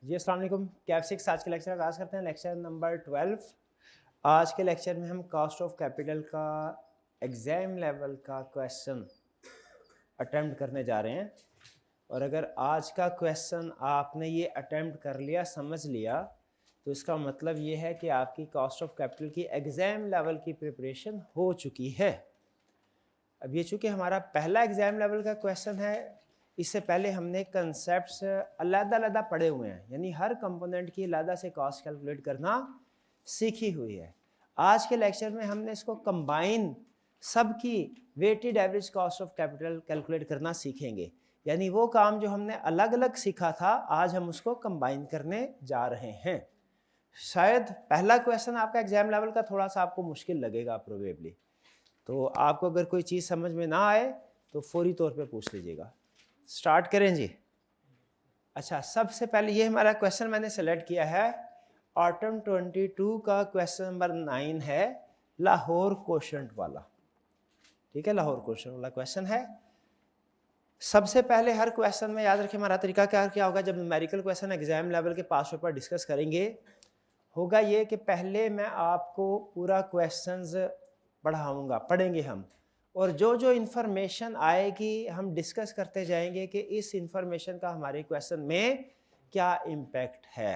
जी अस्सलाम वालेकुम। कैफ सिक्स आज के लेक्चर का आगाज़ करते हैं। Lecture number 12। आज के लेक्चर में हम कॉस्ट ऑफ कैपिटल का एग्ज़ाम लेवल का क्वेश्चन अटेम्प्ट करने जा रहे हैं। और अगर आज का क्वेश्चन आपने ये अटेम्प्ट कर लिया, समझ लिया, तो इसका मतलब ये है कि आपकी कॉस्ट ऑफ कैपिटल की एग्ज़ाम लेवल की प्रिपरेशन हो चुकी है। अब ये चूँकि हमारा पहला एग्ज़ाम लेवल का क्वेश्चन है, इससे पहले हमने कंसेप्ट्स अलग-अलग पढ़े हुए हैं, यानी हर कंपोनेंट की अलग से कॉस्ट कैलकुलेट करना सीखी हुई है। आज के लेक्चर में हमने इसको कंबाइन सबकी weighted average cost of capital calculate करना सीखेंगे, यानी वो काम जो हमने अलग अलग सीखा था आज हम उसको कंबाइन करने जा रहे हैं। शायद पहला क्वेश्चन आपका एग्जाम लेवल का थोड़ा सा आपको मुश्किल लगेगा प्रोबेबली, तो आपको अगर कोई चीज़ समझ में ना आए तो फौरी तौर पे पूछ लीजिएगा। स्टार्ट करें जी। अच्छा, सबसे पहले ये हमारा क्वेश्चन मैंने सेलेक्ट किया है, ऑटम 22 का क्वेश्चन नंबर 9 है, लाहौर क्वोशंट वाला। ठीक है, लाहौर क्वोशंट वाला क्वेश्चन है। सबसे पहले हर क्वेश्चन में याद रखें हमारा तरीका क्या होगा। जब न्यूमेरिकल क्वेश्चन एग्जाम लेवल के पास पेपर डिस्कस करेंगे, होगा ये कि पहले मैं आपको पूरा क्वेश्चंस पढ़ेंगे हम, और जो जो इन्फॉर्मेशन आएगी हम डिस्कस करते जाएंगे कि इस इन्फॉर्मेशन का हमारे क्वेश्चन में क्या इम्पैक्ट है।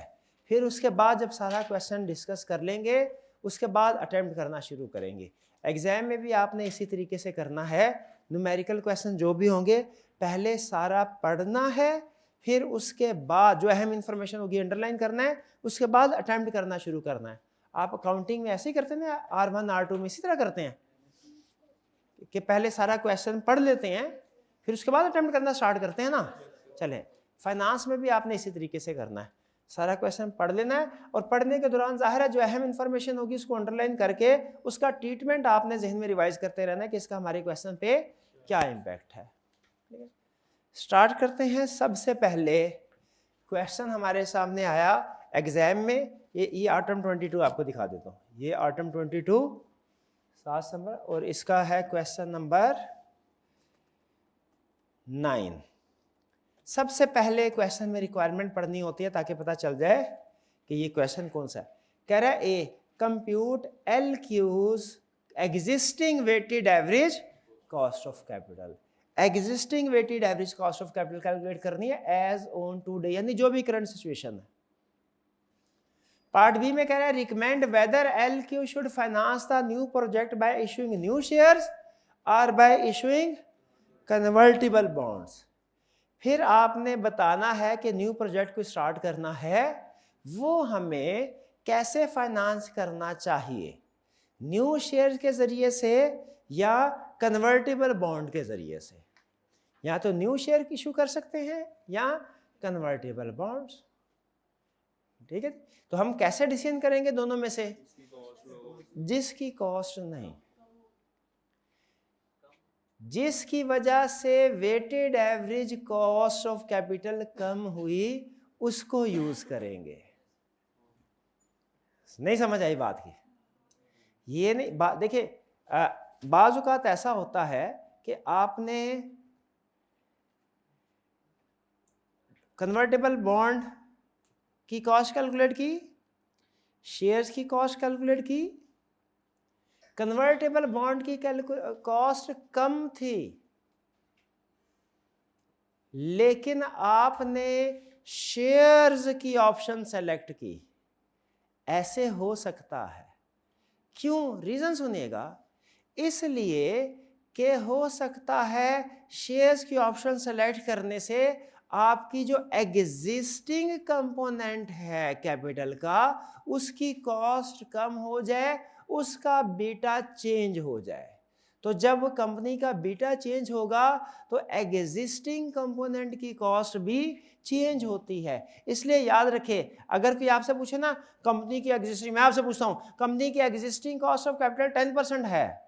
फिर उसके बाद जब सारा क्वेश्चन डिस्कस कर लेंगे, उसके बाद अटेम्प्ट करना शुरू करेंगे। एग्जाम में भी आपने इसी तरीके से करना है। न्यूमेरिकल क्वेश्चन जो भी होंगे पहले सारा पढ़ना है, फिर उसके बाद जो अहम इन्फॉर्मेशन होगी अंडरलाइन करना है, उसके बाद अटेम्प्ट करना शुरू करना है। आप अकाउंटिंग में ऐसे ही करते हैं ना, R1 R2 में इसी तरह करते हैं कि पहले सारा क्वेश्चन पढ़ लेते हैं, फिर उसके बाद अटेम्प्ट करना स्टार्ट करते हैं ना। चलें, फाइनेंस में भी आपने इसी तरीके से करना है, सारा क्वेश्चन पढ़ लेना है, और पढ़ने के दौरान जाहिर है जो अहम इन्फॉर्मेशन होगी उसको अंडरलाइन करके उसका ट्रीटमेंट आपने जहन में रिवाइज करते रहना है कि इसका हमारे क्वेश्चन पे क्या इम्पैक्ट है। स्टार्ट करते हैं। सबसे पहले क्वेश्चन हमारे सामने आया एग्जाम में, ये ऑटम 22 आपको दिखा देता हूँ। ये ऑटम 22 7 नंबर, और इसका है क्वेश्चन नंबर 9। सबसे पहले क्वेश्चन में रिक्वायरमेंट पढ़नी होती है ताकि पता चल जाए कि ये क्वेश्चन कौन सा है। कह रहा है A, compute L Q's existing weighted average cost of capital. Existing weighted average cost of capital calculate करनी है एज ऑन टुडे, यानी जो भी करंट सिचुएशन है। पार्ट बी में कह रहा है recommend whether L Q should finance the new project by issuing new shares और बाय इशूइंग कन्वर्टिबल बॉन्ड्स। फिर आपने बताना है कि न्यू प्रोजेक्ट को स्टार्ट करना है, वो हमें कैसे फाइनेंस करना चाहिए, न्यू शेयर के जरिए से या कन्वर्टिबल बॉन्ड के जरिए से। या तो न्यू शेयर इशू कर सकते हैं या कन्वर्टिबल बॉन्ड्स। ठीक है, तो हम कैसे डिसीजन करेंगे दोनों में से? जिसकी कॉस्ट नहीं, जिसकी वजह से weighted average cost of capital कम हुई उसको यूज करेंगे। नहीं समझ आई बात की? ये नहीं देखिए, बाज़ औक़ात ऐसा होता है कि आपने कन्वर्टेबल बॉन्ड की कॉस्ट कैलकुलेट की, शेयर्स की कॉस्ट कैलकुलेट की, कन्वर्टेबल बॉन्ड की कॉस्ट कम थी, लेकिन आपने शेयर्स की ऑप्शन सेलेक्ट की। ऐसे हो सकता है। क्यों? रीजन सुनिएगा। इसलिए कि हो सकता है शेयर्स की ऑप्शन सेलेक्ट करने से आपकी जो एग्जिस्टिंग कंपोनेंट है कैपिटल का, उसकी कॉस्ट कम हो जाए, उसका बीटा चेंज हो जाए। तो जब कंपनी का बीटा चेंज होगा तो एग्जिस्टिंग कंपोनेंट की कॉस्ट भी चेंज होती है। इसलिए याद रखें, अगर कोई आपसे पूछे ना कंपनी की एग्जिस्टिंग, मैं आपसे पूछता हूं कंपनी की एग्जिस्टिंग कॉस्ट ऑफ कैपिटल 10% है,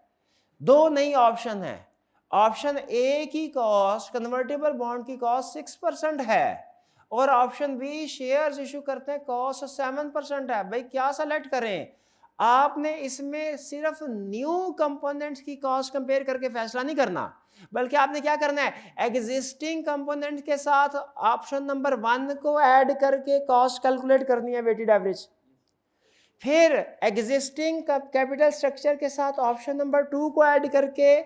दो नई ऑप्शन है। ऑप्शन ए की कॉस्ट कन्वर्टेबल बॉन्ड की कॉस्ट 6% है, और ऑप्शन बी शेयर्स इशू करते हैं कॉस्ट 7% है। भाई क्या सेलेक्ट करें? आपने इसमें सिर्फ न्यू कंपोनेंट्स की कॉस्ट कंपेयर करके फैसला नहीं करना, बल्कि आपने क्या करना है, एग्जिस्टिंग कंपोनेंट के साथ ऑप्शन नंबर 1 को ऐड करके कॉस्ट कैलकुलेट करनी है, वेटेड एवरेज। फिर एग्जिस्टिंग कैपिटल स्ट्रक्चर के साथ ऑप्शन नंबर 2 को ऐड करके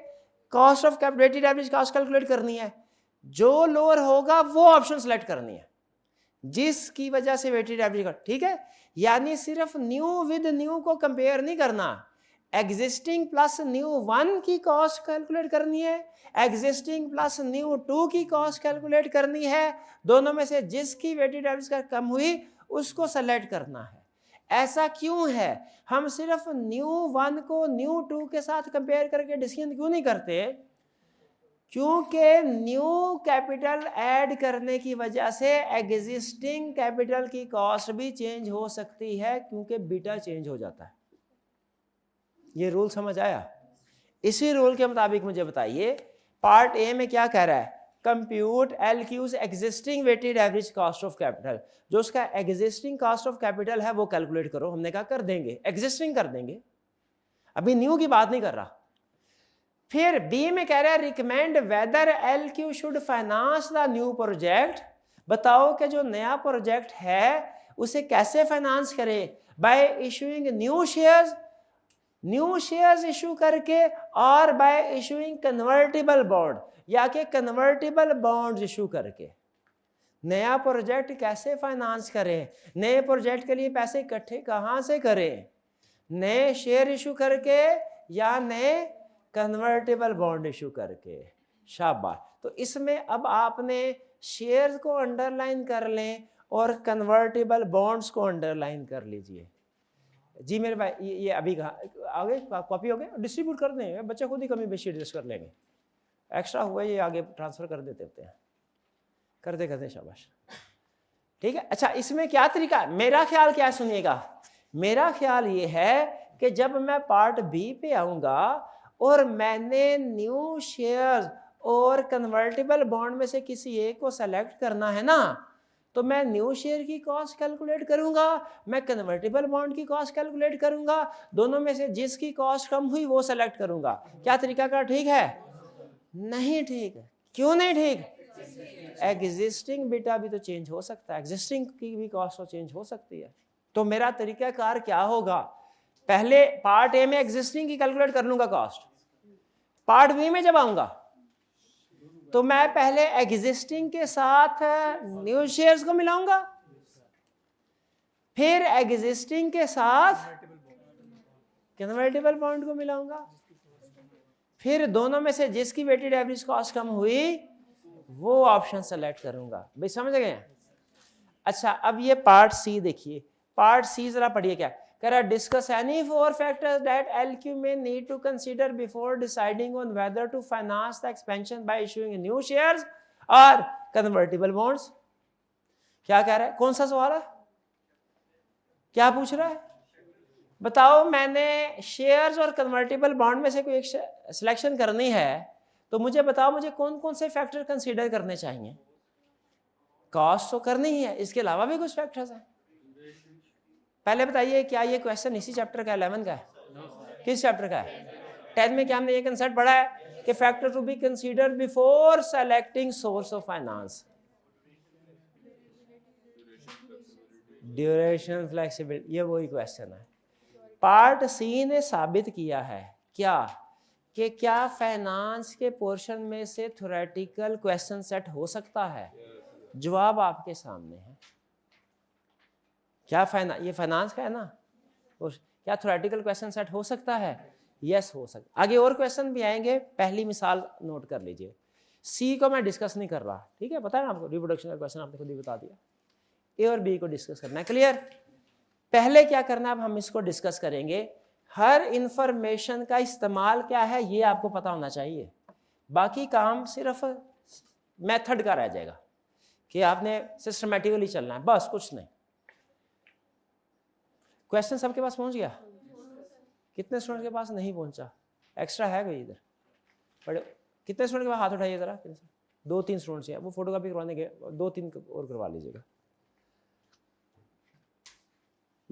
cost of weighted average cost calculate करनी है। जो लोअर होगा वो ऑप्शन सेलेक्ट करनी है जिसकी वजह से वेटेड एवरेज का, ठीक है। यानी सिर्फ न्यू विद न्यू को कंपेयर नहीं करना, एग्जिस्टिंग प्लस न्यू 1 की कॉस्ट कैलकुलेट करनी है, एग्जिस्टिंग प्लस न्यू 2 की कॉस्ट कैलकुलेट करनी है। दोनों में से जिसकी वेटेड एवरेज का कम हुई उसको सेलेक्ट करना है। ऐसा क्यों है, हम सिर्फ न्यू 1 को न्यू 2 के साथ कंपेयर करके डिसीजन क्यों नहीं करते? क्योंकि न्यू कैपिटल ऐड करने की वजह से एग्जिस्टिंग कैपिटल की कॉस्ट भी चेंज हो सकती है, क्योंकि बीटा चेंज हो जाता है। ये रूल समझ आया? इसी रूल के मुताबिक मुझे बताइए, पार्ट ए में क्या कह रहा है, compute LQ's existing weighted average cost of capital. जो उसका एग्जिस्टिंग कॉस्ट ऑफ कैपिटल है वो कैलकुलेट करो। हमने कहा कर देंगे, एग्जिस्टिंग कर देंगे, अभी न्यू की बात नहीं कर रहा। फिर बी में कह रहा है recommend whether LQ should finance the new project. बताओ कि जो नया प्रोजेक्ट है उसे कैसे फाइनेंस करे, bye issuing new shares issue करके, और बाय इशूइंग कन्वर्टिबल बॉन्ड, या कि कन्वर्टिबल बॉन्ड्स इशू करके। नया प्रोजेक्ट कैसे फाइनेंस करें, नए प्रोजेक्ट के लिए पैसे इकट्ठे कहां से करें, नए शेयर इशू करके या नए कन्वर्टेबल बॉन्ड इशू करके। शाबाश। तो इसमें अब आपने शेयर्स को अंडरलाइन कर लें और कन्वर्टेबल बॉन्ड्स को अंडरलाइन कर लीजिए। जी मेरे भाई, ये अभी कहाँ आगे कॉपी हो गए, डिस्ट्रीब्यूट कर दें, बच्चे खुद ही कमी बेशी एडजस्ट कर लेंगे। एक्स्ट्रा हुआ ये आगे ट्रांसफर कर देते होते हैं, करते शाबाश, ठीक है। अच्छा, इसमें क्या तरीका, मेरा ख्याल क्या है सुनिएगा, मेरा ख्याल ये है कि जब मैं पार्ट बी पे आऊंगा और मैंने न्यू शेयर्स और कन्वर्टेबल बॉन्ड में से किसी एक को सेलेक्ट करना है ना, तो मैं न्यू शेयर की कॉस्ट कैलकुलेट करूंगा, मैं कन्वर्टेबल बॉन्ड की कॉस्ट कैलकुलेट करूंगा, दोनों में से जिसकी कॉस्ट कम हुई वो सेलेक्ट करूंगा। क्या तरीका का ठीक है? नहीं ठीक है। क्यों नहीं ठीक? एग्जिस्टिंग बीटा भी तो चेंज हो सकता है, एग्जिस्टिंग की भी कॉस्ट तो चेंज हो सकती है। तो मेरा तरीकाकार क्या होगा, पहले पार्ट ए में एग्जिस्टिंग की कैलकुलेट कर लूंगा कॉस्ट, पार्ट बी में जब आऊंगा तो मैं पहले एग्जिस्टिंग के साथ न्यू शेयर्स को मिलाऊंगा, फिर एग्जिस्टिंग के साथ कन्वर्टेबल बॉन्ड को मिलाऊंगा, फिर दोनों में से जिसकी वेटेड एवरेज कॉस्ट कम हुई वो ऑप्शन सेलेक्ट करूंगा। भाई समझ गए? अच्छा, अब ये पार्ट सी देखिए, पार्ट सी जरा पढ़िए, क्या कह रहा है, discuss any 4 factors that LQ may need to consider before deciding on whether to finance the expansion by issuing new shares और कन्वर्टेबल बॉन्ड्स। क्या कह रहा है, कौन सा सवाल है, क्या पूछ रहा है? बताओ, मैंने शेयर्स और कन्वर्टेबल बॉन्ड में से कोई एक सिलेक्शन करनी है, तो मुझे बताओ मुझे कौन कौन से फैक्टर कंसीडर करने चाहिए। कॉस्ट तो करनी ही है, इसके अलावा भी कुछ फैक्टर्स हैं। पहले बताइए, क्या ये क्वेश्चन इसी चैप्टर का 11 का है? किस चैप्टर का है? 10 में क्या हमने ये कंसेप्ट पढ़ा है कि factor to be considered before selecting source of finance, duration, flexibility, ये वही क्वेश्चन है। पार्ट सी ने साबित किया है क्या कि क्या फाइनेंस के पोर्शन में से थ्योरेटिकल क्वेश्चन सेट हो सकता है? जवाब आपके सामने है। क्या ये फाइनेंस का है ना, क्या थ्योरेटिकल क्वेश्चन सेट हो सकता है? यस हो सकता। आगे और क्वेश्चन भी आएंगे, पहली मिसाल नोट कर लीजिए। सी को मैं डिस्कस नहीं कर रहा, ठीक है, पता है ना आपको, रिप्रोडक्शन का क्वेश्चन आपने खुद ही बता दिया। ए और बी को डिस्कस करना है, क्लियर? पहले क्या करना है, अब हम इसको डिस्कस करेंगे। हर इंफॉर्मेशन का इस्तेमाल क्या है ये आपको पता होना चाहिए, बाकी काम सिर्फ मेथड का रह जाएगा कि आपने सिस्टमैटिकली चलना है, बस कुछ नहीं। क्वेश्चन सबके पास पहुंच गया? कितने स्टूडेंट के पास नहीं पहुंचा? एक्स्ट्रा है कोई इधर? बड़े कितने स्टूडेंट के पास हाथ उठाइए जरा। 2-3 स्टूडेंट्स हैं, वो फोटोकॉपी करवाने के 2-3 और करवा लीजिएगा।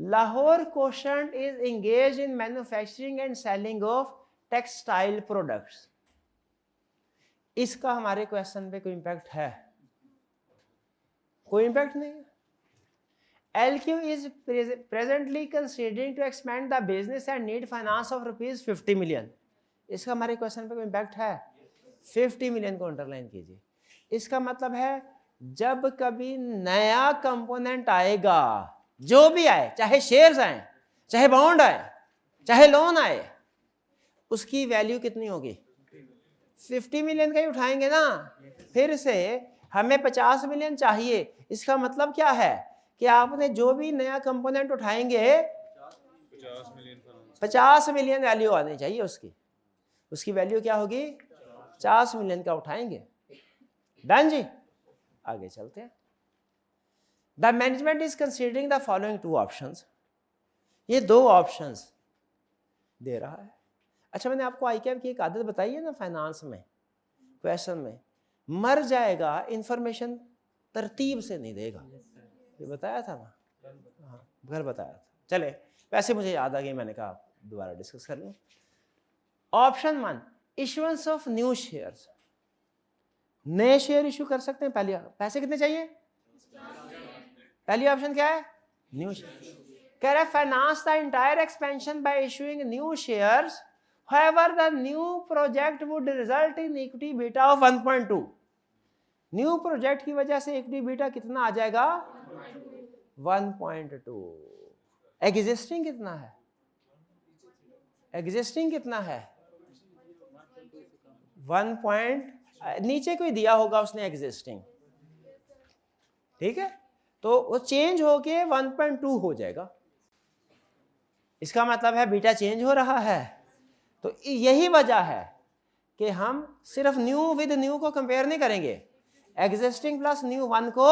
Lahore quotient is engage in manufacturing and selling of textile products. इसका हमारे क्वेश्चन पे कोई इंपैक्ट है? कोई इंपैक्ट नहीं है। LQ is presently considering to expand the business and need finance of rupees 50 million। इसका हमारे क्वेश्चन पे कोई इंपैक्ट है? 50 मिलियन को अंडरलाइन कीजिए। इसका मतलब है जब कभी नया कंपोनेंट आएगा, जो भी आए, चाहे शेयर्स आए, चाहे बॉन्ड आए, चाहे लोन आए, उसकी वैल्यू कितनी होगी? 50 मिलियन का ही उठाएंगे ना। फिर से हमें 50 मिलियन चाहिए। इसका मतलब क्या है कि आपने जो भी नया कंपोनेंट उठाएंगे 50 मिलियन वैल्यू आनी चाहिए उसकी वैल्यू क्या होगी? 50 मिलियन का उठाएंगे। डन जी। आगे चलते हैं। The management is considering the following 2 options. ये 2 ऑप्शंस दे रहा है। अच्छा, मैंने आपको ICAP की एक आदत बताई है ना, फाइनेंस में क्वेश्चन में मर जाएगा, इंफॉर्मेशन तरतीब से नहीं देगा। ये बताया था ना? हाँ, घर बताया था। चले, वैसे मुझे याद आ गई, मैंने कहा दोबारा डिस्कस कर लूं। Option 1, issuance of new shares. नए शेयर इशू कर सकते हैं। पहले पैसे कितने चाहिए? पहली ऑप्शन क्या है? New share. कह रहा है finance the entire expansion by issuing new shares, however the new project would result in equity beta of 1.2। New project की वजह से इक्विटी बीटा कितना आ जाएगा? 1.2। एग्जिस्टिंग कितना है? एग्जिस्टिंग कितना है? 1 नीचे कोई दिया होगा उसने एग्जिस्टिंग, ठीक है, तो वो चेंज होके 1.2 हो जाएगा। इसका मतलब है बीटा चेंज हो रहा है। तो यही वजह है कि हम सिर्फ न्यू विद न्यू को कंपेयर नहीं करेंगे, एग्जिस्टिंग प्लस न्यू 1 को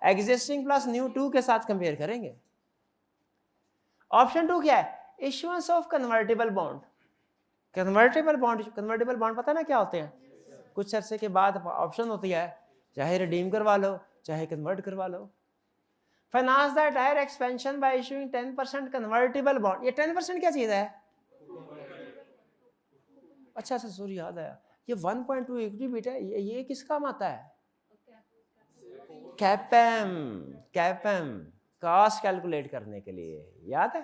एग्जिस्टिंग प्लस न्यू 2 के साथ कंपेयर करेंगे। ऑप्शन 2 क्या है? Issuance of convertible bond. Convertible bond पता ना क्या होते हैं? कुछ अरसे के बाद ऑप्शन होती है, चाहे रिडीम करवा लो, चाहे कन्वर्ट करवा लो। Finance the entire expansion by issuing 10% convertible bond. ये 10% क्या चीज है? अच्छा सॉरी, याद आया, ये 1.2 इक्विटी बीटा ये किस काम आता है? कैपेम कॉस्ट कैलकुलेट करने के लिए। याद है?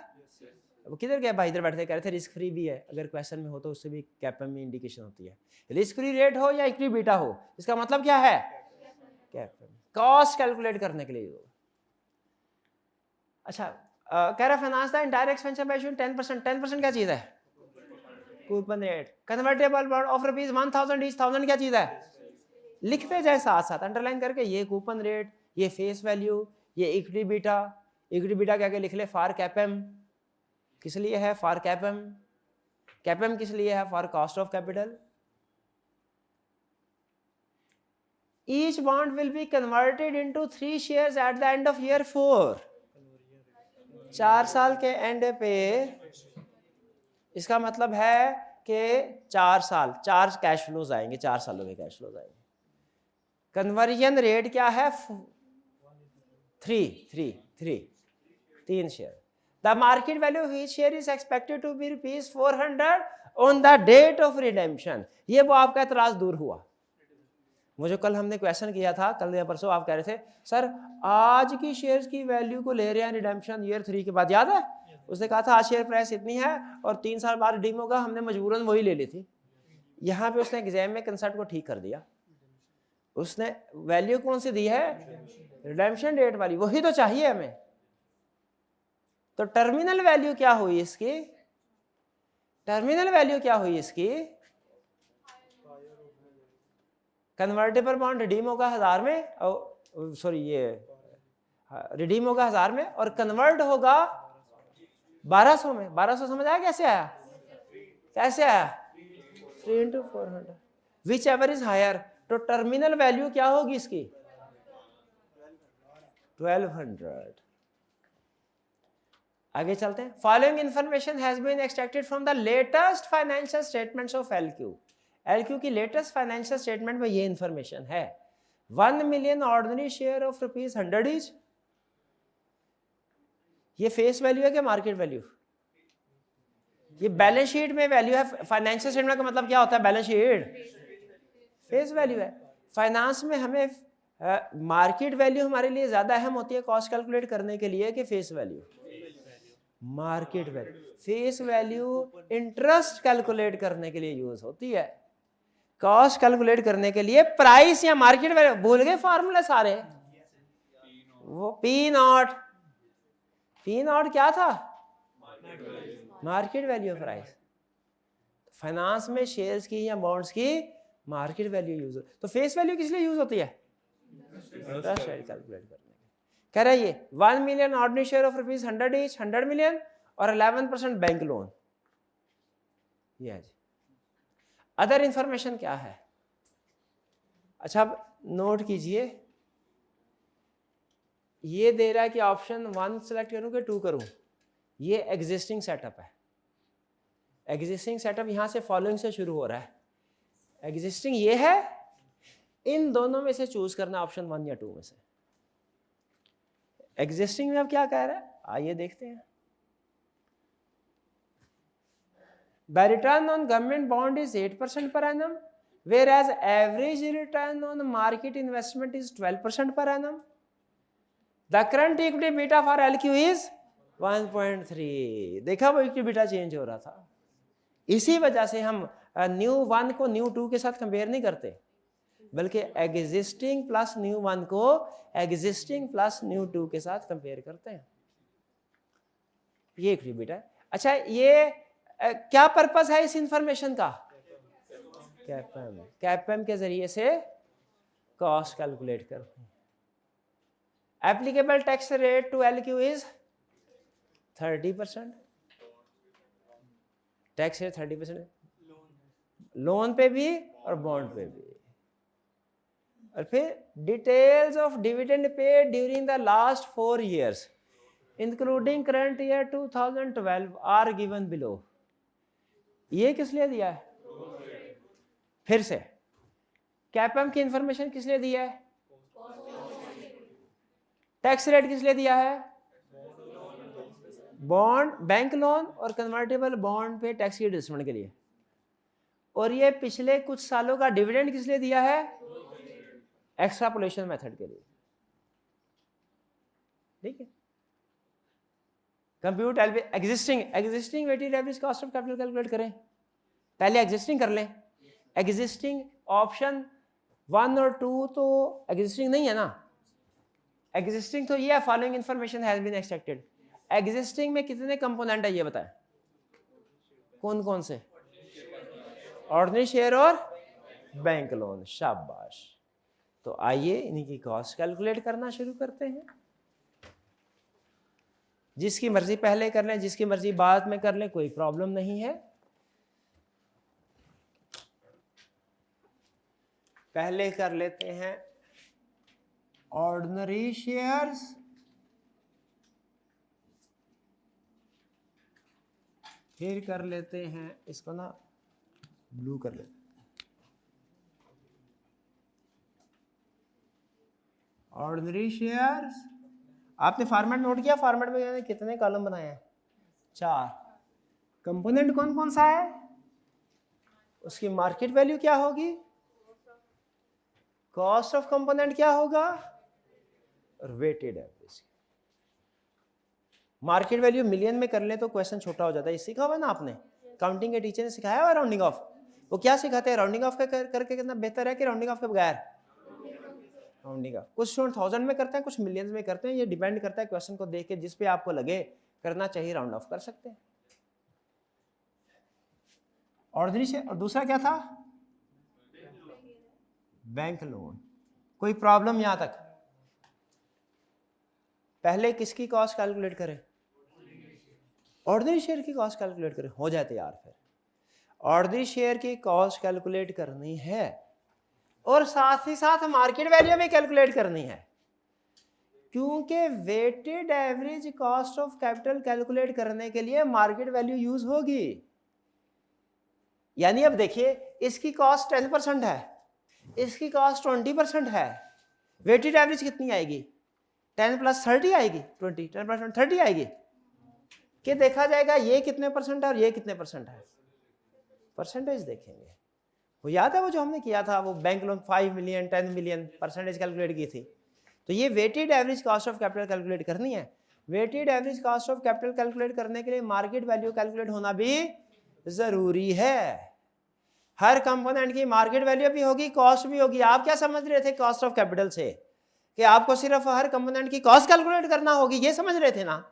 वो किधर गया भाई? इधर बैठे कह रहे थे रिस्क फ्री भी है, अगर क्वेश्चन में हो तो उससे भी कैपेम में इंडिकेशन होती है। रिस्क फ्री रेट हो या इक्विटी बीटा हो, इसका मतलब क्या है? कैपेम, कॉस्ट कैलकुलेट करने के लिए। अच्छा, कह रहा finance the entire expansion by issuing 10%। 10% क्या चीज है? Coupon rate. Convertible bond of rupees 1000 each. 1000 क्या चीज है? लिखते जाए साथ साथ अंडरलाइन करके, ये कूपन रेट, ये फेस वैल्यू, ये इक्विटी बीटा। इक्विटी बीटा क्या लिख ले? फॉर कैपेम। किस लिए है? फॉर कैपेम। कैपेम किस लिए है? For cost of capital. Each bond will be converted into 3 shares at the end of year 4। 4 साल के एंड पे इसका मतलब है कि 4 साल 4 कैश फ्लोज आएंगे, 4 सालों के कैश फ्लोज आएंगे। कन्वर्जन रेट क्या है? 3 share. The market value of each share is expected to be rupees 400 on the date of redemption. ये वो आपका एतराज दूर हुआ। मुझे कल हमने क्वेश्चन किया था, कल या परसों, आप कह रहे थे सर आज की शेयर्स की वैल्यू को ले रहे हैं रिडेम्पशन ईयर 3 के बाद, याद है? उसने कहा था आज शेयर प्राइस इतनी है और 3 साल बाद रिडीम होगा, हमने मजबूरन वही ले ली थी। यहाँ पे उसने एग्जाम में कंसेप्ट को ठीक कर दिया। उसने वैल्यू कौन सी दी है? रिडेम्पशन डेट वाली, वही तो चाहिए हमें। तो टर्मिनल वैल्यू क्या हुई इसकी? टर्मिनल वैल्यू क्या हुई इसकी? कन्वर्टेबल बॉन्ड रिडीम होगा 1000 में, और सॉरी ये रिडीम होगा 1000 में और कन्वर्ट होगा 1200 में। 1200 समझ आया? कैसे आया? कैसे आया? 3 into 400 whichever is higher. तो टर्मिनल वैल्यू क्या होगी इसकी? 1200। आगे चलते हैं। Following information has been extracted from the latest financial statements of LQ। LQ की लेटेस्ट फाइनेंशियल स्टेटमेंट में ये इंफॉर्मेशन है। 1 million ordinary share of rupees 100 each, ये फेस वैल्यू है कि मार्केट वैल्यू? ये बैलेंस शीट में वैल्यू है। फाइनेंशियल स्टेटमेंट का मतलब क्या होता है? बैलेंस शीट फेस वैल्यू है। फाइनेंस में हमें मार्केट वैल्यू हमारे लिए ज्यादा अहम होती है कॉस्ट कैलकुलेट करने के लिए कि face value? Market value. Face value interest calculate करने के लिए यूज होती है, कॉस्ट कैलकुलेट करने के लिए प्राइस या मार्केट वैल्यू। भूल गए फार्मूले सारे? वो पी नॉट क्या था? Market value price. फाइनेंस में शेयर्स की या बॉन्ड्स की मार्केट वैल्यू यूज हो। तो फेस वैल्यू किस लिए यूज होती है? इंटरेस्ट रेट कैलकुलेट करने के। कह रहा है ये 1 million ordinary share of rupees 100 each, 100 million और 11% बैंक लोन। ये है जी। अदर इंफॉर्मेशन क्या है? अच्छा अब नोट कीजिए, ये दे रहा है कि ऑप्शन 1 सेलेक्ट करूं कि 2 करूं। ये एग्जिस्टिंग सेटअप है। एग्जिस्टिंग सेटअप यहां से फॉलोइंग से शुरू हो रहा है। एग्जिस्टिंग ये है, इन दोनों में से चूज करना ऑप्शन 1 या 2 में से। एग्जिस्टिंग में अब क्या कह रहा है, आइए देखते हैं। The return on government bond is 8% per annum, whereas average return on market investment is 12% per annum. The current equity beta for LQ is 1.3. देखा वो इक्विटी बीटा चेंज हो रहा था। इसी वजह से हम न्यू 1 को न्यू 2 के साथ कंपेयर नहीं करते, बल्कि एग्जिस्टिंग प्लस न्यू 1 को एग्जिस्टिंग प्लस न्यू 2 के साथ कंपेयर करते हैं। ये इक्विटी बीटा है। अच्छा ये क्या पर्पस है इस इंफॉर्मेशन का? कैपएम के जरिए से कॉस्ट कैलकुलेट करते हैं। Applicable tax rate to LQ is 30%। Tax rate 30%, loan पे भी और बॉन्ड पे भी। और फिर details of dividend paid during the last 4 years including current year 2012 are given below. ये किस लिए दिया है? फिर से कैपएम की इंफॉर्मेशन किस लिए दिया है? टैक्स रेट किस लिए दिया है? बॉन्ड, बैंक लोन और कन्वर्टेबल बॉन्ड पे टैक्स की एडजस्टमेंट के लिए। और ये पिछले कुछ सालों का डिविडेंड किस लिए दिया है? एक्सट्रापोलेशन मेथड के लिए। ठीक है। Compute existing weighted average cost of capital calculate करें। पहले एग्जिस्टिंग कर लें। एग्जिस्टिंग ऑप्शन 1 और 2 तो एग्जिस्टिंग नहीं है ना। एग्जिस्टिंग तो ये following information has been extracted. Existing में कितने कंपोनेंट है ये बताएं? कौन कौन से? ऑर्डिनरी शेयर और बैंक लोन। शाबाश। तो आइए इनकी कॉस्ट कैलकुलेट करना शुरू करते हैं। जिसकी मर्जी पहले कर लें, जिसकी मर्जी बाद में कर लें, कोई प्रॉब्लम नहीं है। पहले कर लेते हैं ऑर्डिनरी शेयर्स, फिर कर लेते हैं इसको ना ब्लू कर लेते हैं, ऑर्डिनरी शेयर्स। आपने फॉर्मेट नोट किया? फॉर्मेट में मैंने कितने कॉलम बनाए हैं? 4। कंपोनेंट कौन कौन सा है? उसकी मार्केट वैल्यू क्या होगी? कॉस्ट ऑफ कंपोनेंट क्या होगा? और weighted average. Market value million में कर ले तो क्वेश्चन छोटा हो जाता है। सीखा हुआ ना आपने, काउंटिंग के टीचर ने सिखाया हुआ राउंडिंग ऑफ। वो क्या सिखाते हैं? राउंडिंग ऑफ करके कितना बेहतर है कि राउंडिंग ऑफ के बगैर? Rounding off. कुछ स्टूडेंट 1000 में करते हैं, कुछ मिलियंस में करते हैं। ये डिपेंड करता है क्वेश्चन को देख के, जिस पे आपको लगे करना चाहिए राउंड ऑफ कर सकते हैं। Ordinary share. और दूसरा क्या था? Bank loan. कोई प्रॉब्लम यहां तक? पहले किसकी कॉस्ट कैलकुलेट करें? ऑर्डिनरी शेयर की कॉस्ट कैलकुलेट करें। हो जाए तैयार। फिर ऑर्डिनरी शेयर की कॉस्ट कैलकुलेट करनी है और साथ ही साथ मार्केट वैल्यू भी कैलकुलेट करनी है, क्योंकि weighted average cost of capital calculate करने के लिए मार्केट वैल्यू यूज होगी। यानी अब देखिए, इसकी कॉस्ट 10% है, इसकी कॉस्ट 20% है। वेटेड एवरेज कितनी आएगी? 10 + 30 आएगी, 20, 10 + 20 30 आएगी, कि देखा जाएगा ये कितने परसेंट है और ये कितने परसेंट है, परसेंटेज देखेंगे। वो याद है वो जो हमने किया था, वो bank loan 5 million 10 million percentage calculate की थी। तो ये weighted average cost of capital calculate करनी है। Weighted average cost of capital calculate करने के लिए मार्केट वैल्यू कैलकुलेट होना भी जरूरी है। हर कंपोनेंट की मार्केट वैल्यू भी होगी, कॉस्ट भी होगी। आप क्या समझ रहे थे कॉस्ट ऑफ कैपिटल से, कि आपको सिर्फ हर कंपोनेंट की कॉस्ट कैलकुलेट करना होगी, ये समझ रहे थे ना,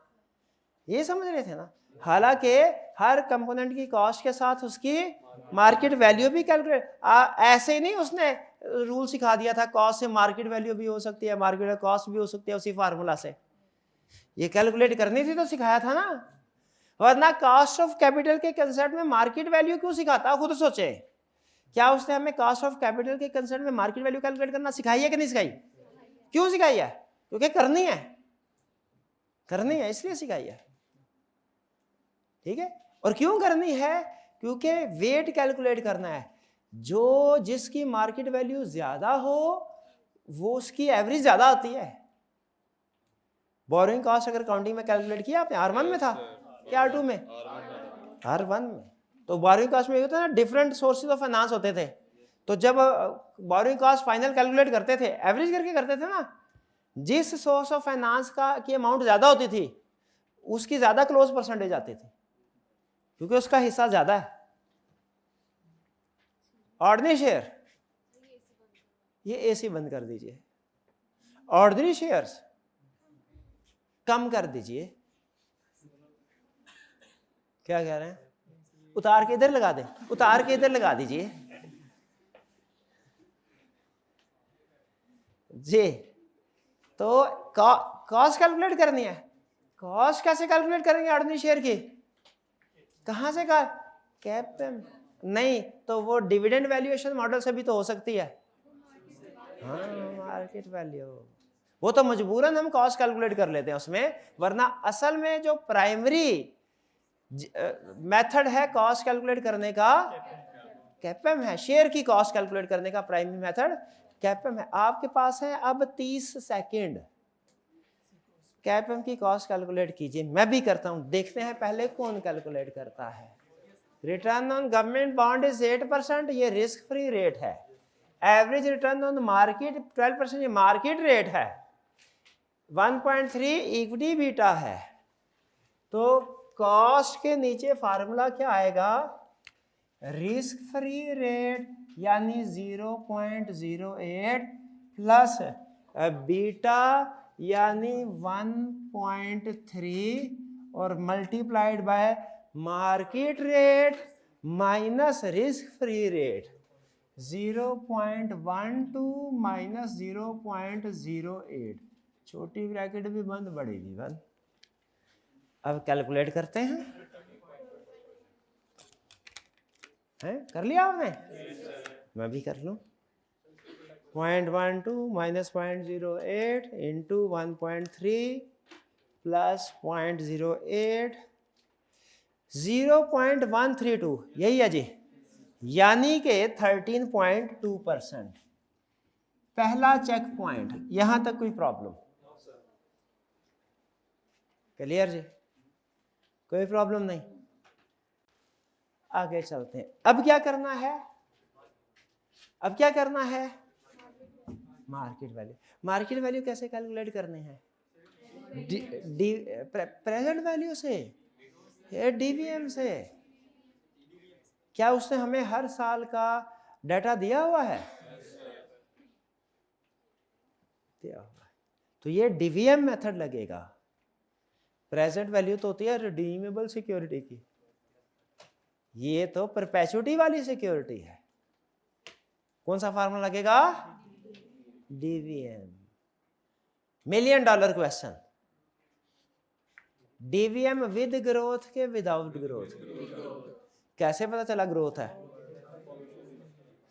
ये समझ रहे थे ना। हालांकि हर कंपोनेंट की कॉस्ट के साथ उसकी मार्केट वैल्यू भी कैलकुलेट, ऐसे ही नहीं उसने रूल सिखा दिया था कॉस्ट से मार्केट वैल्यू भी हो सकती है, मार्केट कॉस्ट भी हो सकती है उसी फार्मूला से, ये कैलकुलेट करनी थी तो सिखाया था ना। वरना कॉस्ट ऑफ कैपिटल के कंसेप्ट में मार्केट वैल्यू क्यों सिखाता, खुद सोचे। क्या उसने हमें कॉस्ट ऑफ कैपिटल के कंसेप्ट में मार्केट वैल्यू कैलकुलेट करना सिखाई है कि नहीं सिखाई? क्यों सिखाई है? क्योंकि करनी है, करनी है इसलिए सिखाई है, ठीक है। और क्यों करनी है? क्योंकि वेट कैलकुलेट करना है, जो जिसकी मार्केट वैल्यू ज्यादा हो वो उसकी एवरेज ज्यादा आती है। बोरोइंग कॉस्ट अगर काउंटिंग में कैलकुलेट किया आपने, R1 में था क्या R2 में? R1 में। तो बोरोइंग कॉस्ट में होता है ना, डिफरेंट सोर्सेज ऑफ फाइनेंस होते थे, तो जब बोरोइंग कॉस्ट फाइनल कैलकुलेट करते थे एवरेज करके करते थे ना, जिस सोर्स ऑफ फाइनेंस का की अमाउंट ज्यादा होती थी उसकी ज्यादा क्लोज परसेंटेज आती थी, क्योंकि उसका हिस्सा ज्यादा है। ऑर्डिनरी शेयर, ये एसी बंद कर दीजिए, ऑर्डिनरी शेयर्स कम कर दीजिए। क्या कह रहे हैं? उतार के इधर लगा दे, उतार के इधर लगा दीजिए जी। तो कॉस्ट कैलकुलेट करनी है, कॉस्ट कैसे कैलकुलेट करेंगे ऑर्डिनरी शेयर की? कहां से का कैप नहीं तो वो डिविडेंड वैल्यूएशन मॉडल से भी तो हो सकती है। हाँ मार्केट वैल्यू, वो तो मजबूरन हम कॉस्ट कैलकुलेट कर लेते हैं उसमें, वरना असल में जो प्राइमरी मेथड है कॉस्ट कैलकुलेट करने का कैपम है। शेयर की कॉस्ट कैलकुलेट करने का प्राइमरी मेथड कैपम है। आपके पास है अब 30 सेकंड, कैपम की कॉस्ट कैलकुलेट कीजिए। मैं भी करता हूं, देखते हैं पहले कौन कैलकुलेट करता है। Return on government bond is 8%, ये रिस्क फ्री रेट है। एवरेज रिटर्न ऑन मार्केट 12%, ये मार्केट रेट है। 1.3 इक्विटी बीटा है। तो कॉस्ट के नीचे फार्मूला क्या आएगा? रिस्क फ्री रेट यानी 0.08 प्लस बीटा यानी 1.3 और multiplied by market rate minus risk free rate 0.12 minus 0.08, छोटी ब्रैकेट भी बंद बड़ी भी बंद। अब कैलकुलेट करते हैं, कर लिया आपने? मैं भी कर लूं। 0.12 माइनस 0.08 इंटू 1.3 प्लस 0.08 0.132, यही है जी, यानी कि 13.2%। पहला चेक पॉइंट, यहां तक कोई प्रॉब्लम? क्लियर जी, कोई प्रॉब्लम नहीं। आगे चलते हैं। अब क्या करना है? अब क्या करना है? Market value. मार्केट वैल्यू कैसे कैलकुलेट करने हैं? प्रेजेंट वैल्यू से, डीवीएम से। क्या उसने हमें हर साल का डाटा दिया हुआ है? दिया हुआ है। तो ये डीवीएम मेथड लगेगा। प्रेजेंट वैल्यू तो होती है रिडीमेबल सिक्योरिटी की, ये तो परपेचुइटी वाली सिक्योरिटी है। कौन सा फार्मूला लगेगा? DVM. $1 million question, DVM with growth के विदाउट ग्रोथ? कैसे पता चला ग्रोथ है?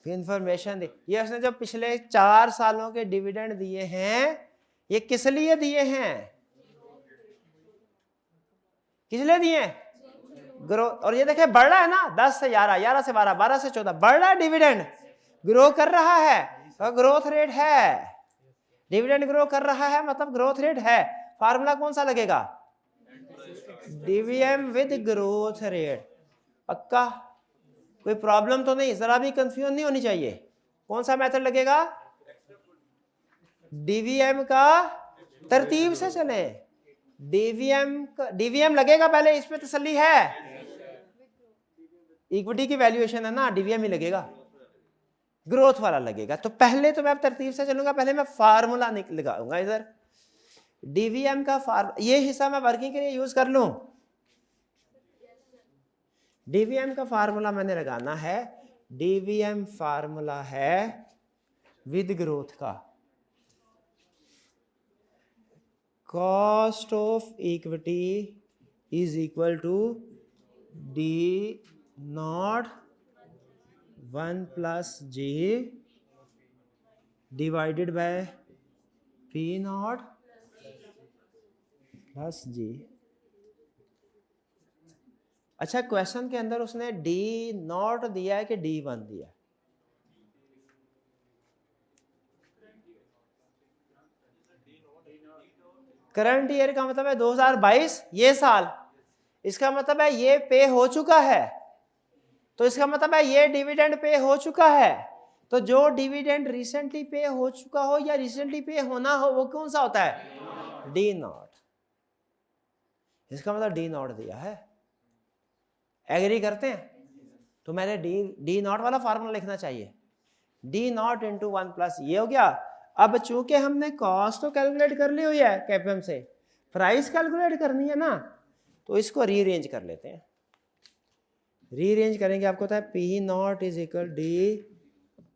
इंफॉर्मेशन दी। ये उसने जो पिछले 4 सालों के डिविडेंड दिए हैं, ये किस लिए दिए हैं? किस लिए दिए? ग्रोथ। और ये देखे बढ़ रहा है ना, 10 से 11, 11 से 12, 12 से 14, बढ़ रहा है डिविडेंड, ग्रो कर रहा है और ग्रोथ रेट है। डिविडेंड ग्रो कर रहा है मतलब ग्रोथ रेट है। फार्मूला कौन सा लगेगा? DVM with growth rate. पक्का? कोई प्रॉब्लम तो नहीं, जरा भी कंफ्यूजन नहीं होनी चाहिए। कौन सा मेथड लगेगा? डीवीएम का तरतीब से चले। डीवीएम लगेगा पहले, इस पे तसल्ली है? इक्विटी की वैल्यूएशन है ना, डीवीएम ही लगेगा, ग्रोथ वाला लगेगा। तो पहले तो मैं तरतीब से चलूंगा, पहले मैं फार्मूला लगाऊंगा इधर। डीवीएम का ये हिस्सा मैं वर्किंग के लिए यूज कर लूं। डीवीएम का फार्मूला मैंने लगाना है, डीवीएम फार्मूला है विद ग्रोथ का, cost of equity is equal to D not 1 plus ji divided by P not plus g. अच्छा, क्वेश्चन के अंदर उसने डी नॉट दिया है कि डी 1 दिया है? करंट ईयर का मतलब है 2022, ये साल। इसका मतलब है ये पे हो चुका है, तो इसका मतलब है ये डिविडेंड पे हो चुका है। तो जो डिविडेंड रिसेंटली पे हो चुका हो या रिसेंटली पे होना हो वो कौन सा होता है? D not. इसका मतलब डी नॉट दिया है। एग्री करते हैं? तो मैंने डी नॉट वाला फार्मूला लिखना चाहिए, डी नॉट इंटू 1 प्लस, ये हो गया। अब चूंकि हमने कॉस्ट तो कैलकुलेट कर ली हुई है कैपम से, प्राइस कैलकुलेट करनी है ना, तो इसको रीअरेंज कर लेते हैं। रीअरेंज करेंगे, आपको पता है P nought is equal D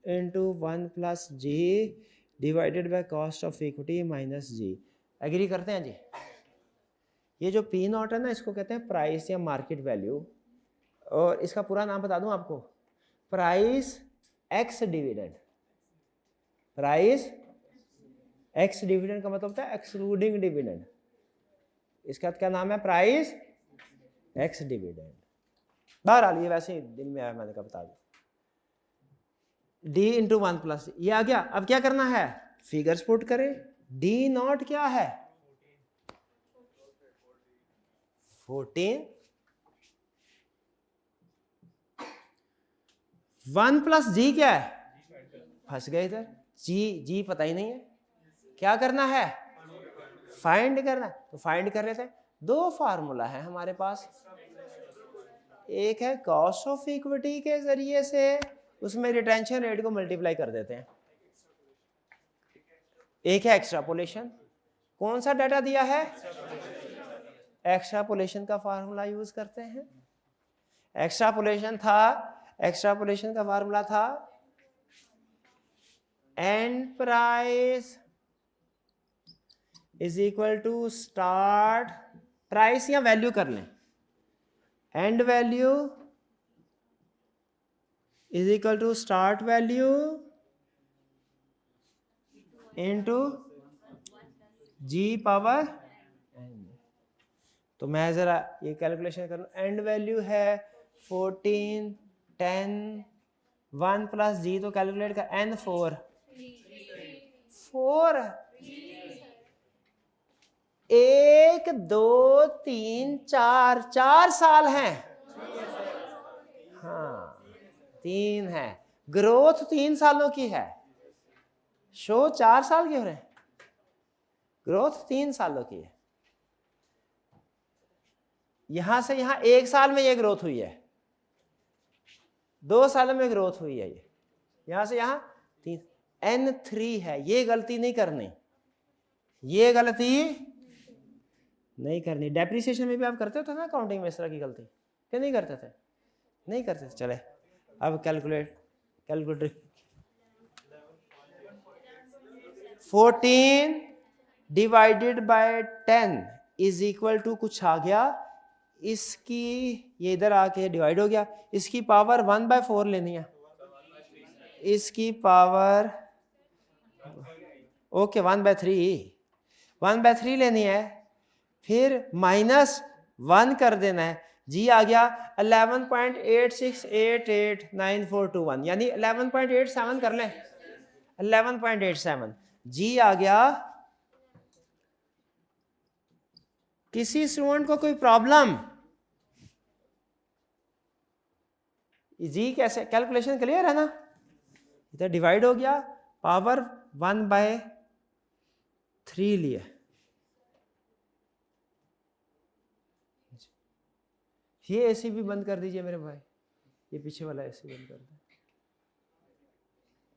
into 1 plus ji divided by cost of equity minus G. Agree करते हैं जी? ये जो पी नॉट है ना, इसको कहते हैं प्राइस या मार्केट वैल्यू, और इसका पूरा नाम बता दूं आपको, price ex dividend. Price ex dividend का मतलब होता है एक्सक्लूडिंग डिविडेंड। इसका क्या नाम है? Price ex dividend. बहरहाल ये वैसे ही दिन में आया, मैंने कहा बता दूं। डी इंटू 1 प्लस, ये आ गया। अब क्या करना है? फिगर्स पुट करें। डी नॉट क्या है? 14। 1 प्लस जी क्या है? फंस गए इधर, जी पता ही नहीं है। क्या करना है? फाइंड करना है। तो फाइंड कर लेते हैं। दो फार्मूला है हमारे पास, एक है कॉस्ट ऑफ इक्विटी के जरिए से, उसमें रिटेंशन रेट को मल्टीप्लाई कर देते हैं, एक है एक्सट्रापोलेशन। कौन सा डाटा दिया है? एक्सट्रापोलेशन का फार्मूला यूज करते हैं। एक्सट्रापोलेशन का फार्मूला था end price is equal to start price, या वैल्यू कर लें, end value is equal to start value into G power. तो मैं जरा ये कैलकुलेशन करूं, एंड वैल्यू है 14, 10, 1 प्लस जी, तो कैलकुलेट कर एन 4 1 2 3 4 साल हैं। हाँ 3 है, ग्रोथ 3 सालों की है, शो 4 साल के हो रहे हैं, ग्रोथ 3 सालों की है। यहां से यहां 1 साल में ये ग्रोथ हुई है, 2 साल में ग्रोथ हुई है, ये यहां से यहां 3, N3 है। ये गलती नहीं करनी, ये गलती नहीं करनी। डेप्रिसिएशन में भी आप करते हो ना अकाउंटिंग में इस तरह की गलती, क्या नहीं करते थे? नहीं करते थे। चले अब calculator 14 divided by 10 is equal to कुछ आ गया, इसकी ये इधर आके डिवाइड हो गया, इसकी पावर 1/4 लेनी है, इसकी पावर ओके 1/3 लेनी है, फिर -1 कर देना है। जी आ गया 11.86889421, यानी 11.87 कर लें, 11.87। जी आ गया। किसी स्टूडेंट को कोई प्रॉब्लम? जी कैसे कैलकुलेशन क्लियर है ना? इधर डिवाइड हो गया, पावर 1/3 लिए। ये एसी भी बंद कर दीजिए मेरे भाई, ये पीछे वाला एसी बंद कर दो।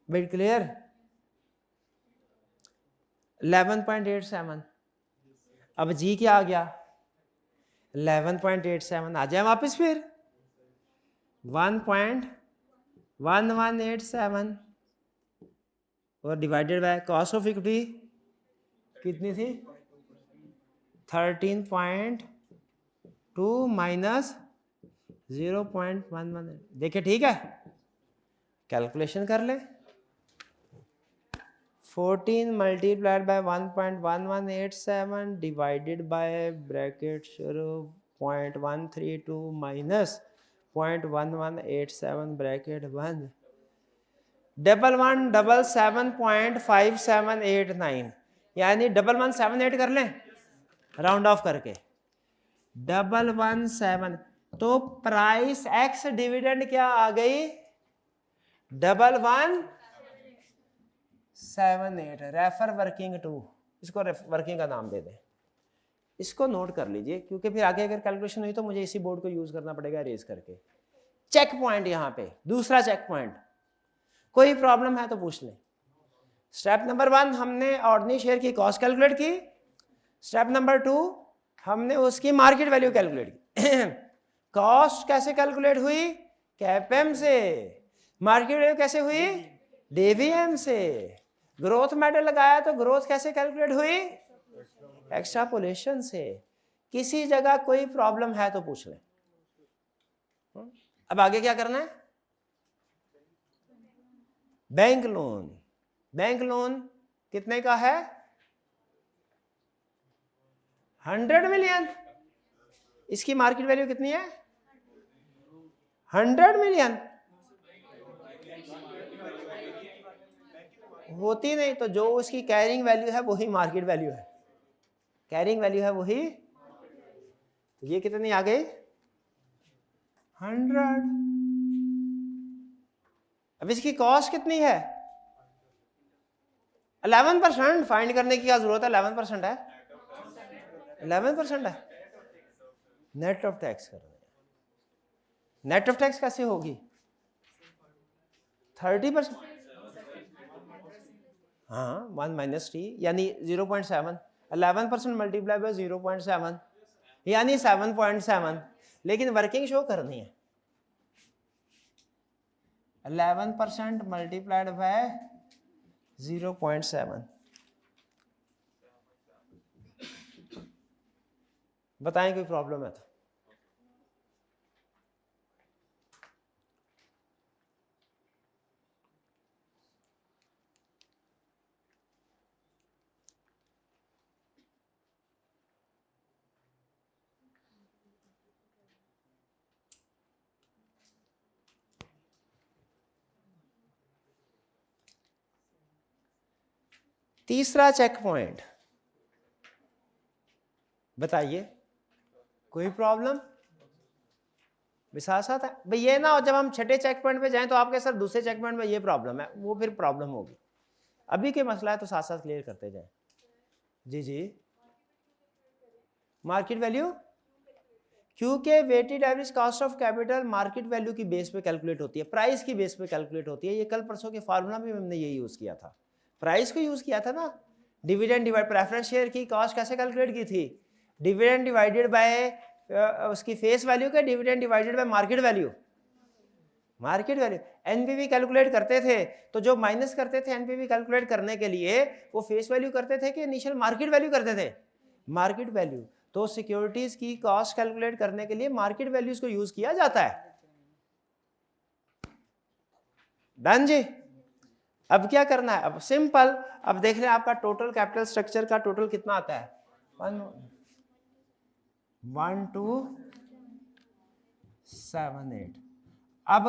Bit clear? 11.87। अब जी क्या आ गया? 11.87। आ जाए वापस फिर 1.1187 और divided by cost of equity कितनी थी? 13.2 माइनस 0.118। देखिए ठीक है, कैलकुलेशन कर ले। 14 multiplied by 1.1187 divided by bracket 0.132 minus 0.1187 bracket 1 1177.5789 यानी 1178 कर लें राउंड ऑफ करके 117। तो प्राइस एक्स डिविडेंड क्या आ गई? 1178। रेफर वर्किंग टू, इसको वर्किंग का नाम दे दें। इसको नोट कर लीजिए क्योंकि फिर आगे अगर कैलकुलेशन हुई तो मुझे इसी बोर्ड को यूज करना पड़ेगा रेज करके। चेक पॉइंट यहां पे दूसरा चेक पॉइंट, कोई प्रॉब्लम है तो पूछ लें। स्टेप नंबर 1 हमने ऑर्डिनरी शेयर की कॉस्ट कैलकुलेट की। स्टेप नंबर 2 हमने उसकी मार्केट वैल्यू कैलकुलेट की। कॉस्ट कैसे कैलकुलेट हुई? कैपएम से। मार्केट वैल्यू कैसे हुई? डीवीएम से। ग्रोथ मेथड लगाया तो ग्रोथ कैसे कैलकुलेट हुई? एक्सट्रापोलेशन से। किसी जगह कोई प्रॉब्लम है तो पूछ लें। अब आगे क्या करना है? Bank loan. बैंक लोन कितने का है? 100 मिलियन। इसकी मार्केट वैल्यू कितनी है? 100 मिलियन। होती नहीं तो जो उसकी कैरिंग वैल्यू है वही मार्केट वैल्यू है। कैरिंग वैल्यू है वही। तो ये कितनी आ गई? 100। अब इसकी कॉस्ट कितनी है? 11%। फाइंड करने की क्या जरूरत है? 11% है, 11% है। नेट ऑफ टैक्स कर रहे हैं। नेट ऑफ टैक्स कैसे होगी? 30%। हाँ 1 माइनस टी यानी 0.7। 11% मल्टीप्लाई बाय 0.7 यानी 7.7। लेकिन वर्किंग शो करनी है। 11% मल्टीप्लाइड बाय 0.7। बताएं कोई प्रॉब्लम है तो। तीसरा चेक पॉइंट बताइए, कोई प्रॉब्लम? साथ साथ है भाई, ये ना हो जब हम छठे चेक पॉइंट पे जाएं तो आपके सर दूसरे चेक पॉइंट में ये प्रॉब्लम है, वो फिर प्रॉब्लम होगी। अभी के मसला है तो साथ साथ क्लियर करते जाएं। जी जी, मार्केट वैल्यू, क्योंकि weighted average cost of capital market value की बेस पे कैलकुलेट होती है, प्राइस की बेस पे कैलकुलेट होती है। ये कल परसों के फार्मूला में हमने ये यूज किया था, प्राइस को यूज किया था ना। डिविडेंड डिवाइड प्रेफरेंस शेयर की कॉस्ट कैसे कैलकुलेट की थी? डिविडेंड डिवाइडेड बाय उसकी फेस वैल्यू का dividend divided by market value. Market value NPV calculate करते थे तो जो माइनस करते थे एनपीवी कैलकुलेट करने के लिए वो फेस वैल्यू करते थे कि इनिशियल मार्केट वैल्यू करते थे? Market value. तो सिक्योरिटीज की कॉस्ट कैलकुलेट करने के लिए मार्केट वैल्यूज को यूज किया जाता है। डन जी। अब क्या करना है? अब सिंपल, अब देख रहे हैं आपका टोटल कैपिटल स्ट्रक्चर का टोटल कितना आता है? 1278। अब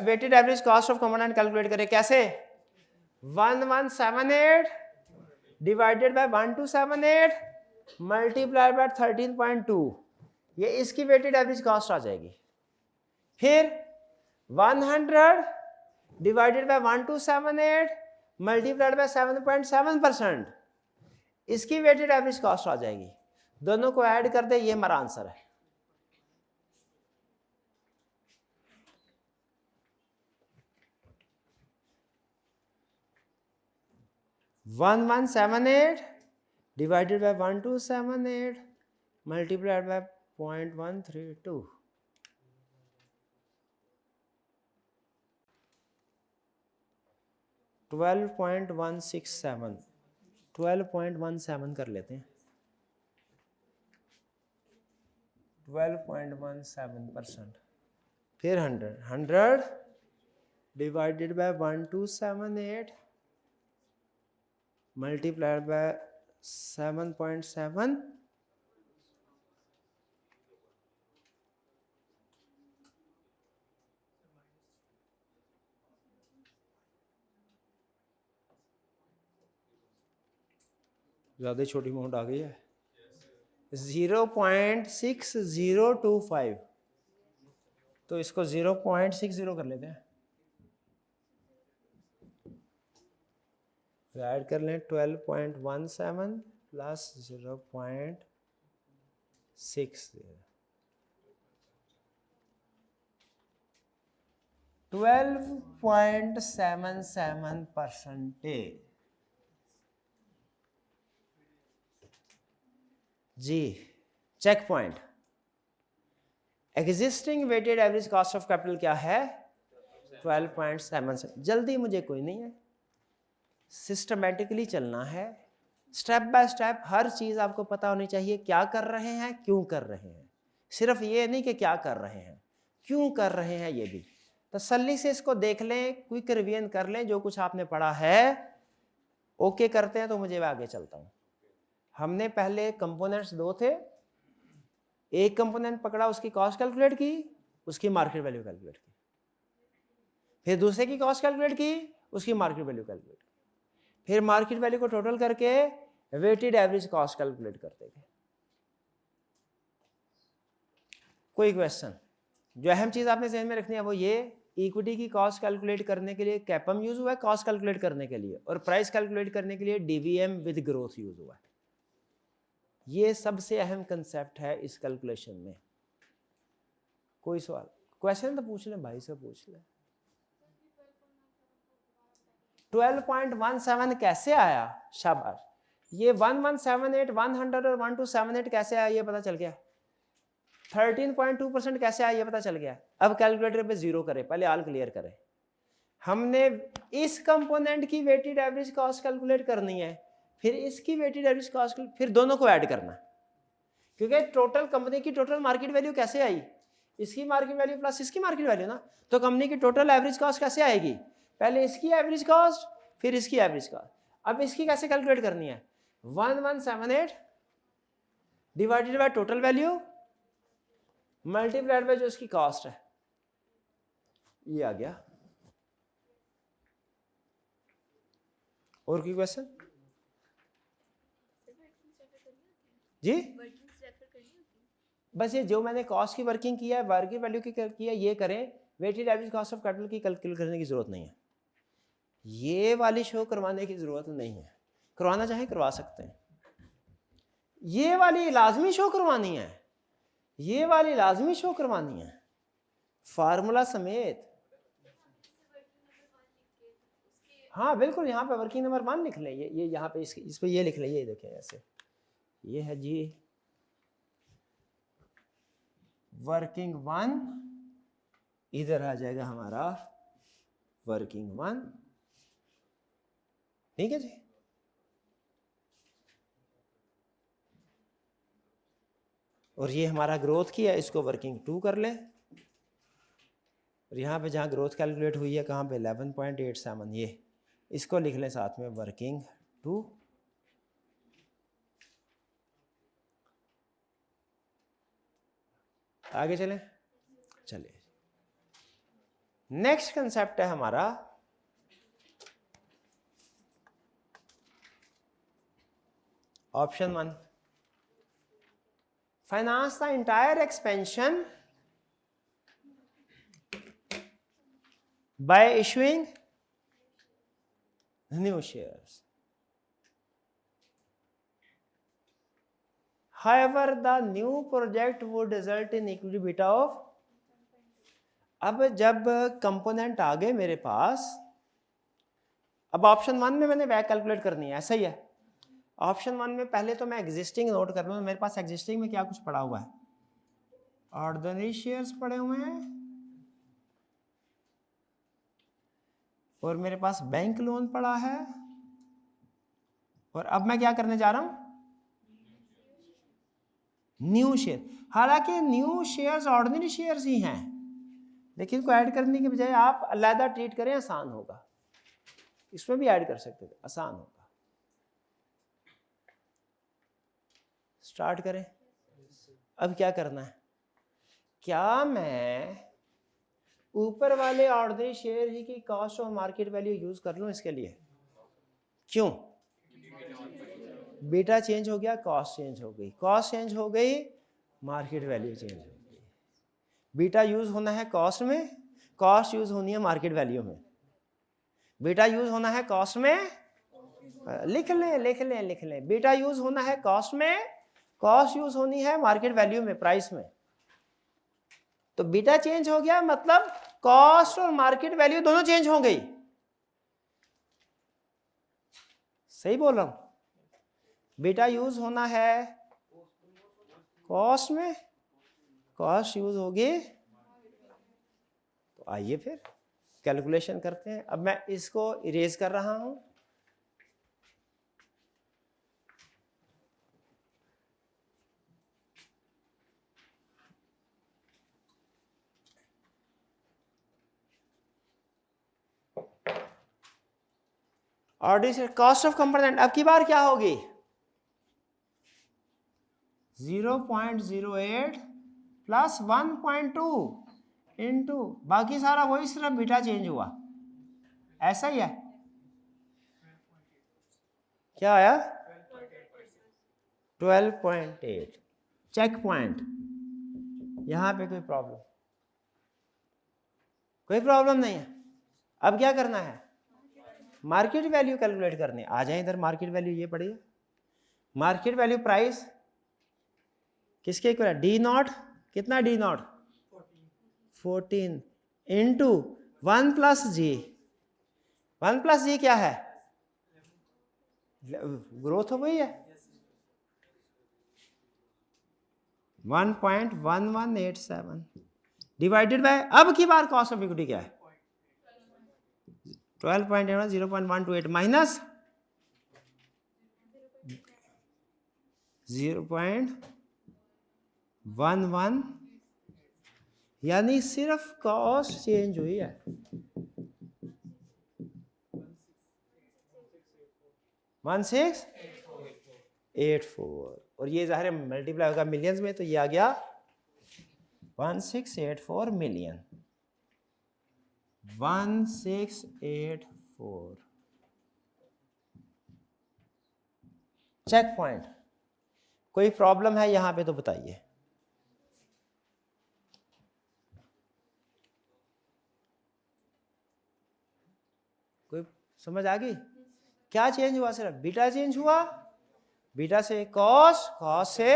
weighted average cost of component calculate करें कैसे? 1178 डिवाइडेड बाय 1278 मल्टीप्लाई बाय 13.2, ये इसकी वेटेड एवरेज कॉस्ट आ जाएगी। फिर 100 डिवाइडेड बाय 1278 मल्टीप्लाइड बाय 7.7%, इसकी वेटेड एवरेज कॉस्ट आ जाएगी। दोनों को ऐड कर दे, ये हमारा आंसर है। One 1178 divided by 1278 multiplied by 0.132, 12.167 12.17 कर लेते हैं। 12.17%। फिर 100 डिवाइडेड बाय 1278 मल्टीप्लाइड बाय 7.7, ज़्यादा छोटी अमाउंट आ गई है, 0.6025, तो इसको 0.60 कर लेते हैं। ऐड कर लें 12.17 प्लस 0.60, 12.77%। जी, check point. Existing weighted average cost of capital क्या है? 12.7। जल्दी मुझे कोई नहीं है, सिस्टमेटिकली चलना है, स्टेप बाय स्टेप हर चीज़ आपको पता होनी चाहिए। क्या कर रहे हैं, क्यों कर रहे हैं, सिर्फ ये नहीं कि क्या कर रहे हैं, क्यों कर रहे हैं, ये भी तसल्ली से इसको देख लें, क्विक रिवीजन कर लें। जो कुछ आपने पढ़ा है ओके करते हैं तो मुझे आगे चलता हूँ। हमने पहले कंपोनेंट्स दो थे, एक कंपोनेंट पकड़ा, उसकी कॉस्ट कैलकुलेट की, उसकी मार्केट वैल्यू कैलकुलेट की, फिर दूसरे की कॉस्ट कैलकुलेट की, उसकी मार्केट वैल्यू कैलकुलेट की, फिर मार्केट वैल्यू को टोटल करके वेटेड एवरेज कॉस्ट कैलकुलेट करते गए। कोई क्वेश्चन? जो अहम चीज आपने ज़हन में रखनी है वो ये, इक्विटी की कॉस्ट कैलकुलेट करने के लिए कैपम यूज हुआ है कॉस्ट कैलकुलेट करने के लिए, और प्राइस कैलकुलेट करने के लिए डीवीएम विद ग्रोथ यूज हुआ है। ये सबसे अहम कंसेप्ट है इस कैलकुलेशन में। कोई सवाल क्वेश्चन तो पूछ लें, भाई से पूछ लें। 12.17 कैसे आया? शाबाश। ये 1178, 100 और 1278 कैसे आया ये पता चल गया। 13.2% कैसे आया ये पता चल गया। अब कैलकुलेटर पे जीरो करें, पहले ऑल क्लियर करें। हमने इस कंपोनेंट की वेटेड एवरेज कॉस्ट कैलकुलेट करनी है, फिर इसकी वेटेड एवरेज कॉस्ट, फिर दोनों को ऐड करना, क्योंकि टोटल कंपनी की टोटल मार्केट वैल्यू कैसे आई, इसकी मार्केट वैल्यू प्लस इसकी मार्केट वैल्यू ना, तो कंपनी की टोटल एवरेज कॉस्ट कैसे आएगी? पहले इसकी एवरेज कॉस्ट, फिर इसकी एवरेज कॉस्ट। अब इसकी कैसे कैलकुलेट करनी है? 1178 divided by total value multiplied by जो इसकी कॉस्ट है, ये आ गया। और कोई क्वेश्चन? जी बस ये जो मैंने कॉस्ट की वर्किंग किया है, मार्केट वैल्यू की किया, ये करें। Weighted average cost of capital की कैलकुलेट करने की जरूरत नहीं है, ये वाली शो करवाने की जरूरत नहीं है। करवाना चाहे करवा सकते हैं, ये वाली लाजमी शो करवानी है, ये वाली लाजमी शो करवानी है फार्मूला समेत। हाँ बिल्कुल, यहाँ पे वर्किंग नंबर 1 लिख लें, ये यहाँ पे इस पे ये लिख लें, ये देखें ऐसे, ये है जी वर्किंग 1, इधर आ जाएगा हमारा वर्किंग 1, ठीक है जी। और ये हमारा ग्रोथ की है, इसको वर्किंग 2 कर लें, और यहाँ पे जहाँ ग्रोथ कैलकुलेट हुई है कहाँ पे 11.87, ये इसको लिख लें साथ में वर्किंग 2। आगे चलें, चलिए नेक्स्ट कंसेप्ट है हमारा option 1, finance the entire expansion by issuing new shares. However, the new project would result in equity beta of. अब जब कंपोनेंट आ गए मेरे पास, अब ऑप्शन 1 में मैंने वैल्यू कैलकुलेट करनी है, ऐसा ही है. ऑप्शन 1 में पहले तो मैं एग्जिस्टिंग नोट कर लूँ. मेरे पास एग्जिस्टिंग में क्या कुछ पड़ा हुआ है, ऑर्डिनरी शेयर्स पड़े हुए हैं और मेरे पास बैंक लोन पड़ा है. और अब मैं क्या करने जा रहा हूं, न्यू शेयर. हालांकि न्यू शेयर्स ऑर्डिनरी शेयर्स ही हैं, लेकिन को ऐड करने के बजाय आप अलग ट्रीट करें, आसान होगा. इसमें भी ऐड कर सकते थे, आसान होगा. स्टार्ट करें. अब क्या करना है, क्या मैं ऊपर वाले ऑर्डिनरी शेयर ही की कॉस्ट और मार्केट वैल्यू यूज कर लूं इसके लिए? क्यों? बीटा चेंज हो गया, कॉस्ट चेंज हो गई. कॉस्ट चेंज हो गई, मार्केट वैल्यू चेंज हो गई. बीटा यूज होना है कॉस्ट में, कॉस्ट यूज होनी है मार्केट वैल्यू में. बीटा यूज होना है कॉस्ट में, लिख लें. बीटा यूज होना है कॉस्ट में, कॉस्ट यूज होनी है मार्केट वैल्यू में, प्राइस में. तो बीटा चेंज हो गया, मतलब कॉस्ट और मार्केट वैल्यू दोनों चेंज हो गई. सही बोल रहा हूं? बीटा यूज होना है कॉस्ट में, कॉस्ट यूज होगी. तो आइए फिर कैलकुलेशन करते हैं. अब मैं इसको इरेज कर रहा हूं. ऑर्डिनरी कॉस्ट ऑफ कंपोनेंट अब की बार क्या होगी, 0.08 प्लस 1.2 इंटू बाकी सारा वही, सिर्फ बीटा चेंज हुआ. ऐसा ही है. क्या आया? 12.8. Check point. यहां पे कोई प्रॉब्लम नहीं है. अब क्या करना है, मार्केट वैल्यू कैलकुलेट करनी. आ जाए इधर, मार्केट वैल्यू ये पड़ी है. मार्केट वैल्यू प्राइस किसके इक्वल है, डी नॉट. कितना D not? 14 into 1 plus g. 1 plus g क्या है, ग्रोथ हो गई है. 1.1187 डिवाइडेड बाय, अब की बार कॉस्ट ऑफ इक्विटी क्या है, 12.81 0.128 माइनस 0.11, यानी सिर्फ कॉस्ट चेंज हुई है. 1684. और ये ज़ाहिर है मल्टीप्लाई होगा मिलियंस में, तो ये आ गया 1684 मिलियन. 1684. Check point. कोई प्रॉब्लम है यहां पे तो बताइए. कोई समझ आ गई? क्या चेंज हुआ, सिर्फ बीटा चेंज हुआ. बीटा से कॉस्ट, कॉस्ट से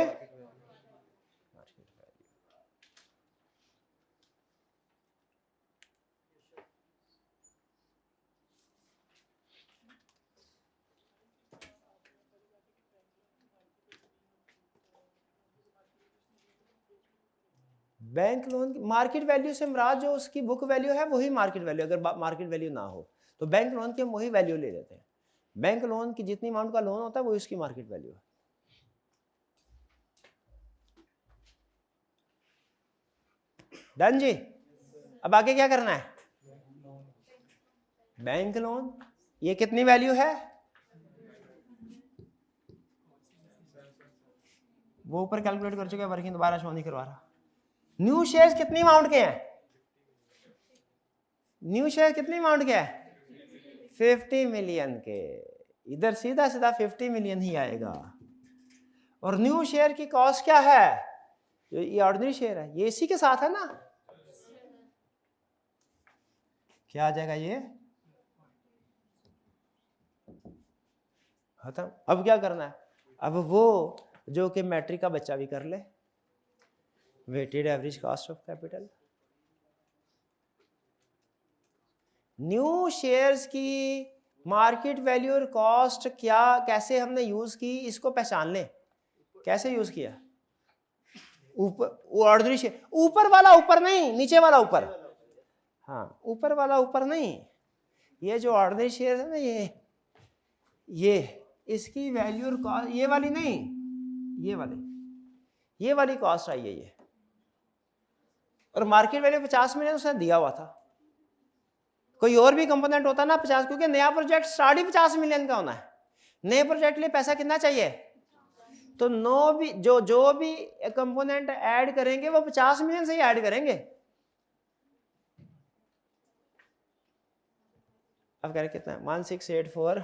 बैंक लोन. मार्केट वैल्यू से मुराद जो उसकी बुक वैल्यू है वही मार्केट वैल्यू. अगर मार्केट वैल्यू ना हो तो बैंक लोन की हम वही वैल्यू ले लेते हैं. बैंक लोन की जितनी अमाउंट का लोन होता है वो इसकी मार्केट वैल्यू है. डन जी. अब आगे क्या करना है, बैंक लोन. ये कितनी वैल्यू है, वो ऊपर कैलकुलेट कर चुके हैं, वर्किंग दोबारा शो नहीं करवा रहा. न्यू शेयर कितनी अमाउंट के हैं, न्यू शेयर कितनी अमाउंट के हैं, 50 मिलियन के. इधर सीधा सीधा 50 मिलियन ही आएगा. और न्यू शेयर की कॉस्ट क्या है? ये ऑर्डिनरी शेयर है, ये इसी के साथ है ना, क्या आ जाएगा ये खत्म। अब क्या करना है? अब वो जो कि मैट्रिक का बच्चा भी कर ले, weighted average cost of capital. New shares की मार्केट वैल्यू और कॉस्ट क्या कैसे हमने यूज की, इसको पहचान लें। कैसे यूज किया? ऊपर ऑर्डिनरी शेयर, ऊपर वाला ऊपर नहीं, नीचे वाला ऊपर। हाँ, ऊपर वाला ऊपर नहीं, ये जो ऑर्डिनरी शेयर है ना, ये इसकी वैल्यू और कॉस्ट, ये वाली नहीं, ये वाली कॉस्ट आई है ये, और मार्केट वैल्यू 50 मिलियन उसने दिया हुआ था। कोई और भी कंपोनेंट होता ना 50, क्योंकि नया प्रोजेक्ट स्टार्ट ही 50 मिलियन का होना है। नए प्रोजेक्ट के लिए पैसा कितना चाहिए? तो जो भी कंपोनेंट ऐड करेंगे वो 50 मिलियन से ही ऐड करेंगे। अब कह रहे कितना है? 1684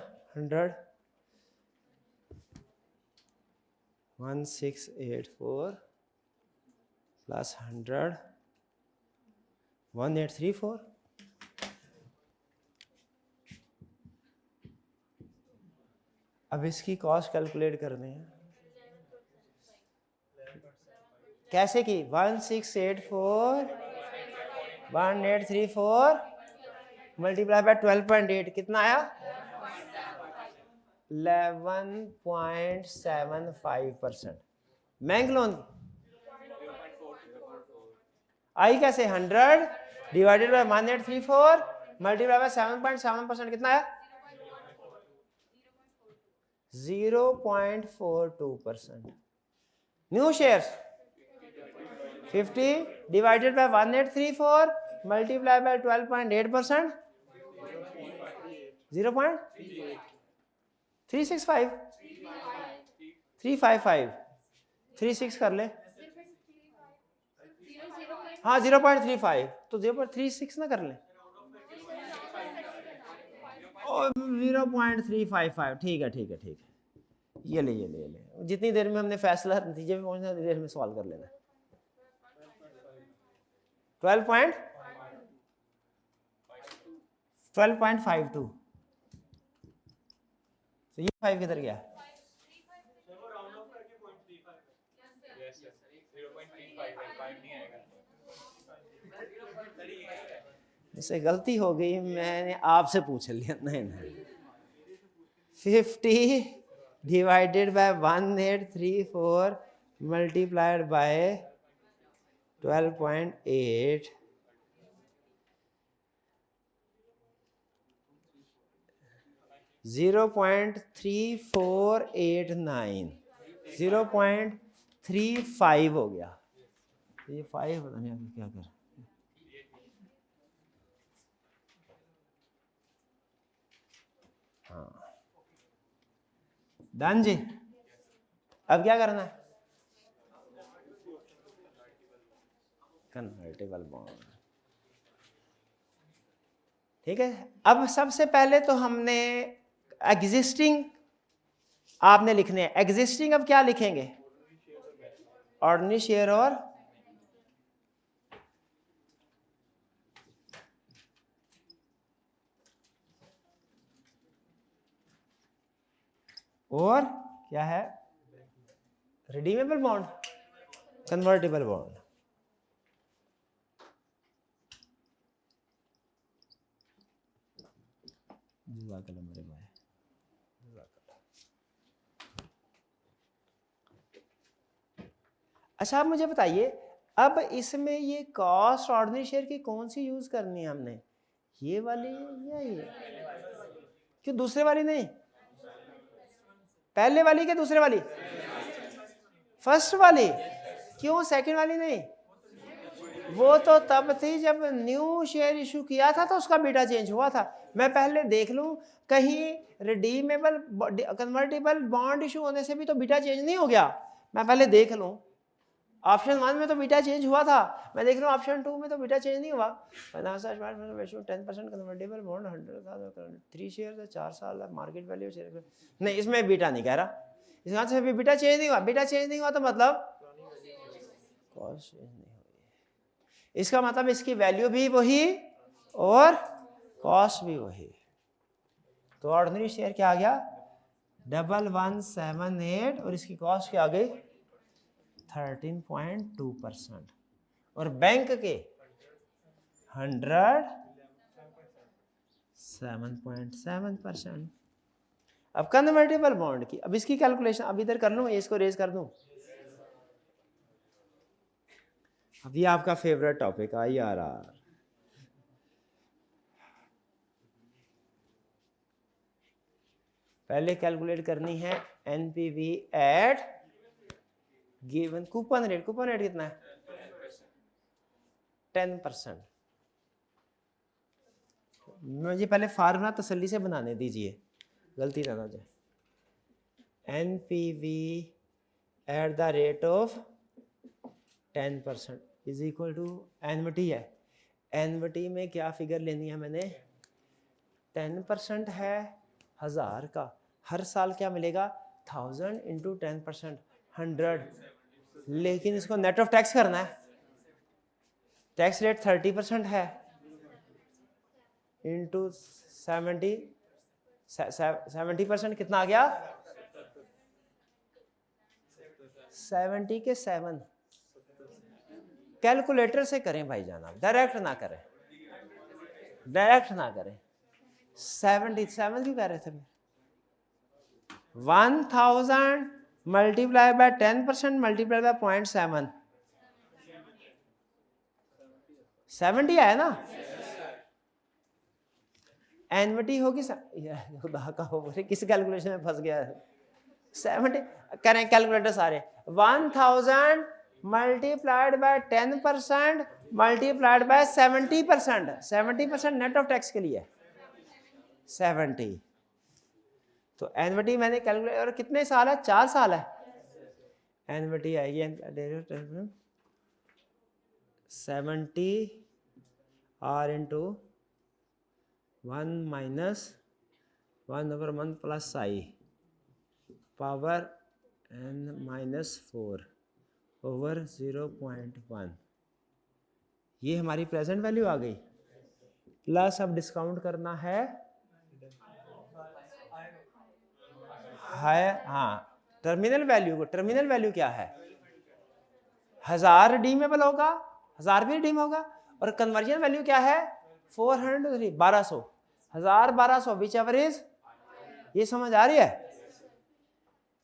1684 प्लस 100 1834। अब इसकी कॉस्ट कैलकुलेट करनी है, कैसे की? 1684 1834 मल्टीप्लाई बाय 12.8 कितना आया? 11.75%। बैंक लोन आई कैसे? 100 डिवाइडेड बाय 1834 मल्टीप्लाई बाय 7.7% कितना आया? 0.42%। New shares 50 divided by 1834 multiply by 12.8%, 0.365 355 36 कर ले। हाँ 0.35, तो 0.36 ना कर ले, 0.355। ठीक है, ये ले। जितनी देर में हमने फैसला नतीजे पे पहुंचना, उतनी देर में सॉल्व कर लेना। 12.52। तो ये 5 किधर गया? इससे गलती हो गई, मैंने आपसे पूछ लिया। नहीं 50 डिवाइडेड बाय 1834 मल्टीप्लाइड बाय 12.8 0.3489 0.35 हो गया। ये 5 पता नहीं क्या कर। हाँ डन जी। अब क्या करना है? Convertible bond. ठीक है, अब सबसे पहले तो हमने एग्जिस्टिंग आपने लिखने हैं। एग्जिस्टिंग अब क्या लिखेंगे? ऑर्डिनरी शेयर और क्या है? Redeemable bond, convertible bond. अच्छा आप मुझे बताइए, अब इसमें ये कॉस्ट ऑर्डिनरी शेयर की कौन सी यूज करनी है हमने? ये वाली या ये? क्यों दूसरे वाली नहीं? पहले वाली क्या दूसरे वाली? फर्स्ट वाली। क्यों सेकंड वाली नहीं? वो तो तब थी जब न्यू शेयर इशू किया था तो उसका बीटा चेंज हुआ था। मैं पहले देख लूं कहीं रिडीमेबल कन्वर्टेबल बॉन्ड इशू होने से भी तो बीटा चेंज नहीं हो गया। मैं पहले देख लूं। ऑप्शन 1 में तो बीटा चेंज हुआ था, मैं देख रहा हूँ ऑप्शन 2 में तो बीटा चेंज नहीं हुआ। 10% कन्वर्टेबल बॉन्ड 100,000 3 शेयर 4 साल मार्केट वैल्यू। नहीं इसमें बीटा नहीं कह रहा, इसका मतलब बीटा चेंज नहीं हुआ, बीटा चेंज नहीं हुआ तो मतलब कॉस्ट चेंज नहीं हुई। इसका मतलब इसकी वैल्यू भी वही और कॉस्ट भी वही। तो ऑर्डिनरी शेयर क्या आ गया 1178 और इसकी कॉस्ट क्या आ गई 13.2% और बैंक के 107.7%। अब कन्वर्टेबल बॉन्ड की, अब इसकी कैलकुलेशन अब इधर कर लूं, इसको रेज कर दूं। अब ये आपका फेवरेट टॉपिक IRR। पहले कैलकुलेट करनी है NPV at given coupon rate. Coupon rate कितना है 10%। मुझे पहले फार्मूला तसल्ली से बनाने दीजिए, गलती ना हो जाए। NPV at the rate of 10% is equal to annuity है। एनविटी में क्या फिगर लेनी है मैंने 10% है 1000 का, हर साल क्या मिलेगा 1000 इंटू 10% 100। लेकिन इसको नेट ऑफ टैक्स करना है, टैक्स रेट 30% है इंटू 70% कितना आ गया 70 के 7। कैलकुलेटर से करें भाई जाना, डायरेक्ट ना करें, डायरेक्ट ना करें। 77 क्यों कह रहे थे 1000 मल्टीप्लाई बाय 10% मल्टीप्लाई बाय 0.7 70 आया ना। एनविटी होगी खुदा का हो, किस कैलकुलेशन में फंस गया है 70 करें कैलकुलेटर सारे 1000 multiplied by 10% multiplied by 70%। 70% net of tax के लिए 70। तो एनविटी मैंने कैलकुलेट, और कितने साल है 4 साल है एनविटी आएगी 70 R into 1 minus 1/1 plus I power n minus 4 over 0.1। ये हमारी प्रेजेंट वैल्यू आ गई। प्लस अब डिस्काउंट करना है हाँ टर्मिनल वैल्यू को। टर्मिनल वैल्यू क्या है 1000 रिडीमेबल होगा, 1000 भी रिडीम होगा, और कन्वर्जन वैल्यू क्या है 400 1200 1000 1200 विच एवर इज। ये समझ आ रही है।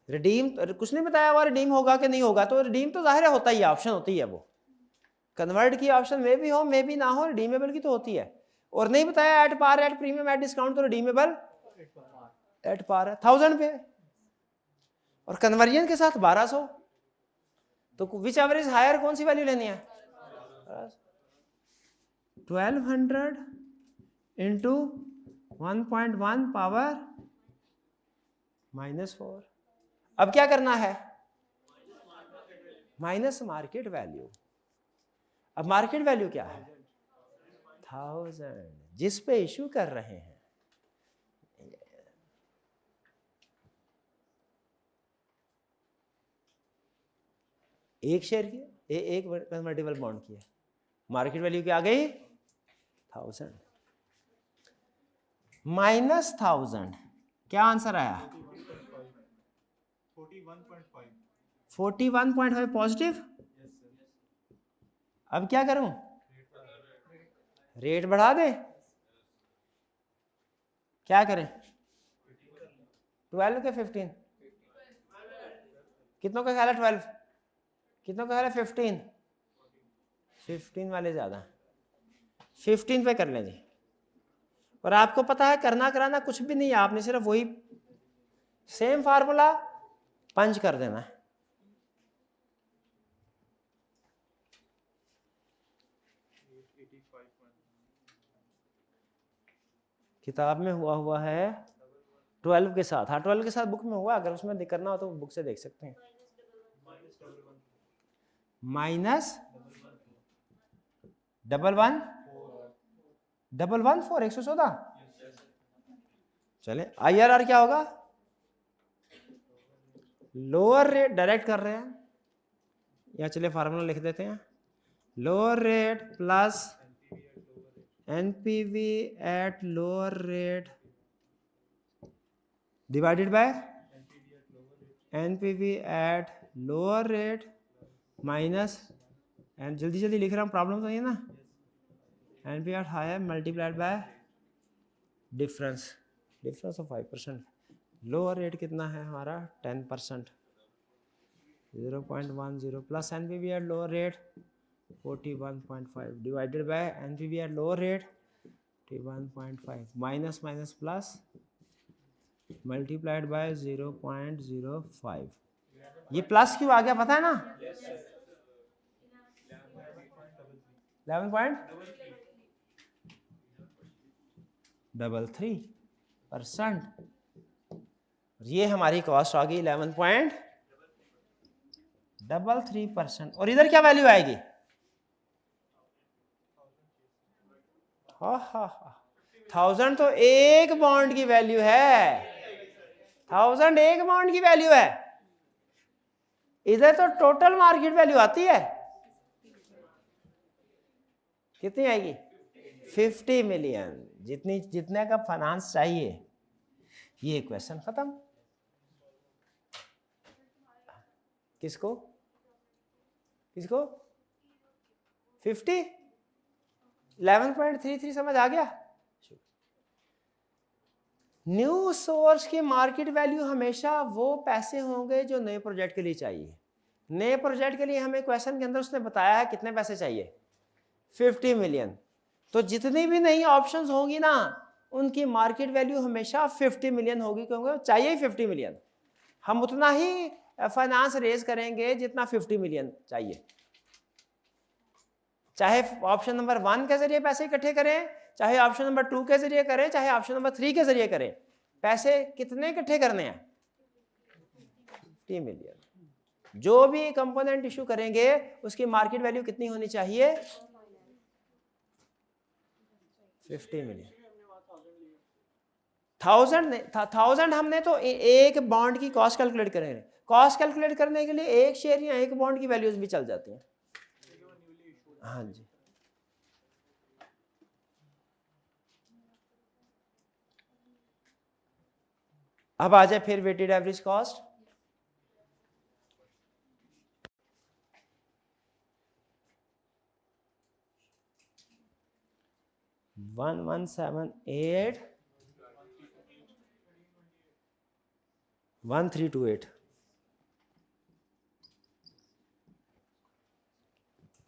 रिडीम कुछ नहीं बताया हुआ रिडीम होगा कि नहीं होगा, तो रिडीम तो जाहिर होता ही है, ऑप्शन होती है वो। कन्वर्ट की ऑप्शन में भी हो में भी ना हो, रिडीमेबल की तो होती है। और नहीं बताया at par at premium at discount, तो रिडीमेबल एट पार है 1000 पे, और कन्वर्जन के साथ 1200। तो विच एवर इज हायर, कौन सी वैल्यू लेनी है 1200 इंटू 1.1 पावर -4। अब क्या करना है माइनस मार्केट वैल्यू। अब मार्केट वैल्यू क्या है 1000 जिस पे इश्यू कर रहे हैं। एक शेयर की एक कन्वर्टेबल बॉन्ड की है, मार्केट वैल्यू क्या आ गई 1000 माइनस 1000। क्या आंसर आया 41.5 पॉजिटिव। अब क्या करूं रेट बढ़ा दे, क्या करें 12 के 15 कितनों का ख्याल है 12 कितनों का ख्याल है 15 वाले ज्यादा 15 पे कर लें जी। और आपको पता है करना कराना कुछ भी नहीं है, आपने सिर्फ वही सेम फार्मूला पंच कर देना है। किताब में हुआ है 12 के साथ, हाँ 12 के साथ बुक में हुआ, अगर उसमें करना हो तो बुक से देख सकते हैं। -1114 114 चले। IRR क्या होगा लोअर रेट डायरेक्ट कर रहे हैं, या चलिए फार्मूला लिख देते हैं, lower rate plus NPV at lower rate divided by NPV at lower rate minus, and जल्दी जल्दी लिख रहा हूँ, प्रॉब्लम तो नहीं है ना, NPV at higher multiplied by difference of 5%। Lower rate कितना है हमारा 10%, 0.10 plus NPV at lower rate 41.5 divided by NPV at lower rate 41.5 minus minus plus multiplied by 0.05। ये प्लस क्यों आ गया पता है ना? 11.33%। ये हमारी कॉस्ट आ गई 11.33%। और इधर क्या वैल्यू आएगी? हा 1000 तो एक बॉन्ड की वैल्यू है, 1000 एक बॉन्ड की वैल्यू है। इधर तो टोटल मार्केट वैल्यू आती है, कितनी आएगी? 50 मिलियन, जितने का फाइनेंस चाहिए। ये क्वेश्चन खत्म। किसको 50 11.33 समझ आ गया? न्यू सोर्स की मार्केट वैल्यू हमेशा वो पैसे होंगे जो नए प्रोजेक्ट के लिए चाहिए। नए प्रोजेक्ट के लिए हमें क्वेश्चन के अंदर उसने बताया है कितने पैसे चाहिए, 50 मिलियन। तो जितनी भी नई ऑप्शंस होंगी ना, उनकी मार्केट वैल्यू हमेशा 50 मिलियन होगी, क्योंकि चाहिए 50 मिलियन। हम उतना ही फाइनेंस रेज करेंगे जितना 50 मिलियन चाहिए। चाहे ऑप्शन नंबर 1 के जरिए पैसे इकट्ठे करें, चाहे ऑप्शन नंबर 2 के जरिए करें, चाहे ऑप्शन नंबर 3 के जरिए करें, पैसे कितने इकट्ठे करने हैं? 50 मिलियन। जो भी कंपोनेंट इशू करेंगे उसकी मार्केट वैल्यू कितनी होनी चाहिए? 50 मिलियन। 1000 हमने तो एक बॉन्ड की कॉस्ट कैलकुलेट करेंगे। कॉस्ट कैलकुलेट करने के लिए एक शेयर या एक बॉन्ड की वैल्यूज भी चल जाती हैं। हाँ जी, अब आ जाए फिर वेटेड एवरेज कॉस्ट। वन 1328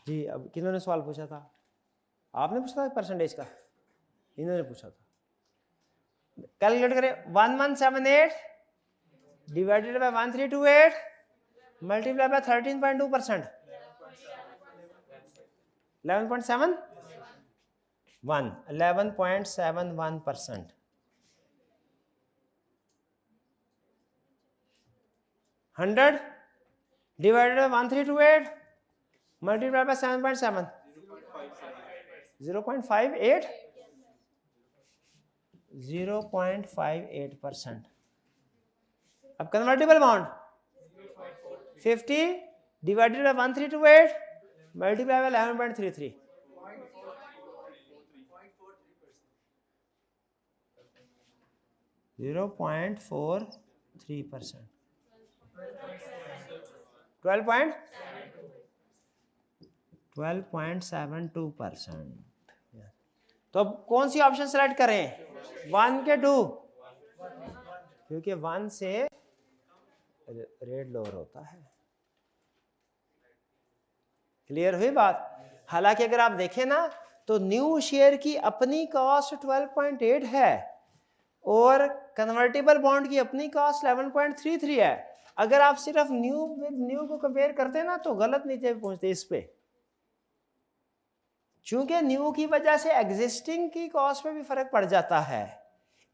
जी। अब किन्होंने सवाल पूछा था? आपने पूछा था परसेंटेज का? इन्होंने पूछा था। कैलकुलेट करें, 1178 divided by 1328 multiply by 13.2%, 11.71%। 100 divided by 1328 multiplied by 7.7, 0.58, 0.58%। अब convertible bond 50 divided by 1328 multiply by 11.33, 0.43%, 12.72%। तो अब कौन सी ऑप्शन सेलेक्ट करें, 1 के 2? क्योंकि 1 से रेट लोअर होता है। क्लियर हुई बात? हालांकि अगर आप देखें ना, तो न्यू शेयर की अपनी कॉस्ट 12.8 है और कन्वर्टेबल बॉन्ड की अपनी कॉस्ट 11.33 है। अगर आप सिर्फ न्यू विद न्यू को कंपेयर करते ना, तो गलत नीचे पहुंचते इस पे। चूंकि न्यू की वजह से एग्जिस्टिंग की कॉस्ट में भी फर्क पड़ जाता है,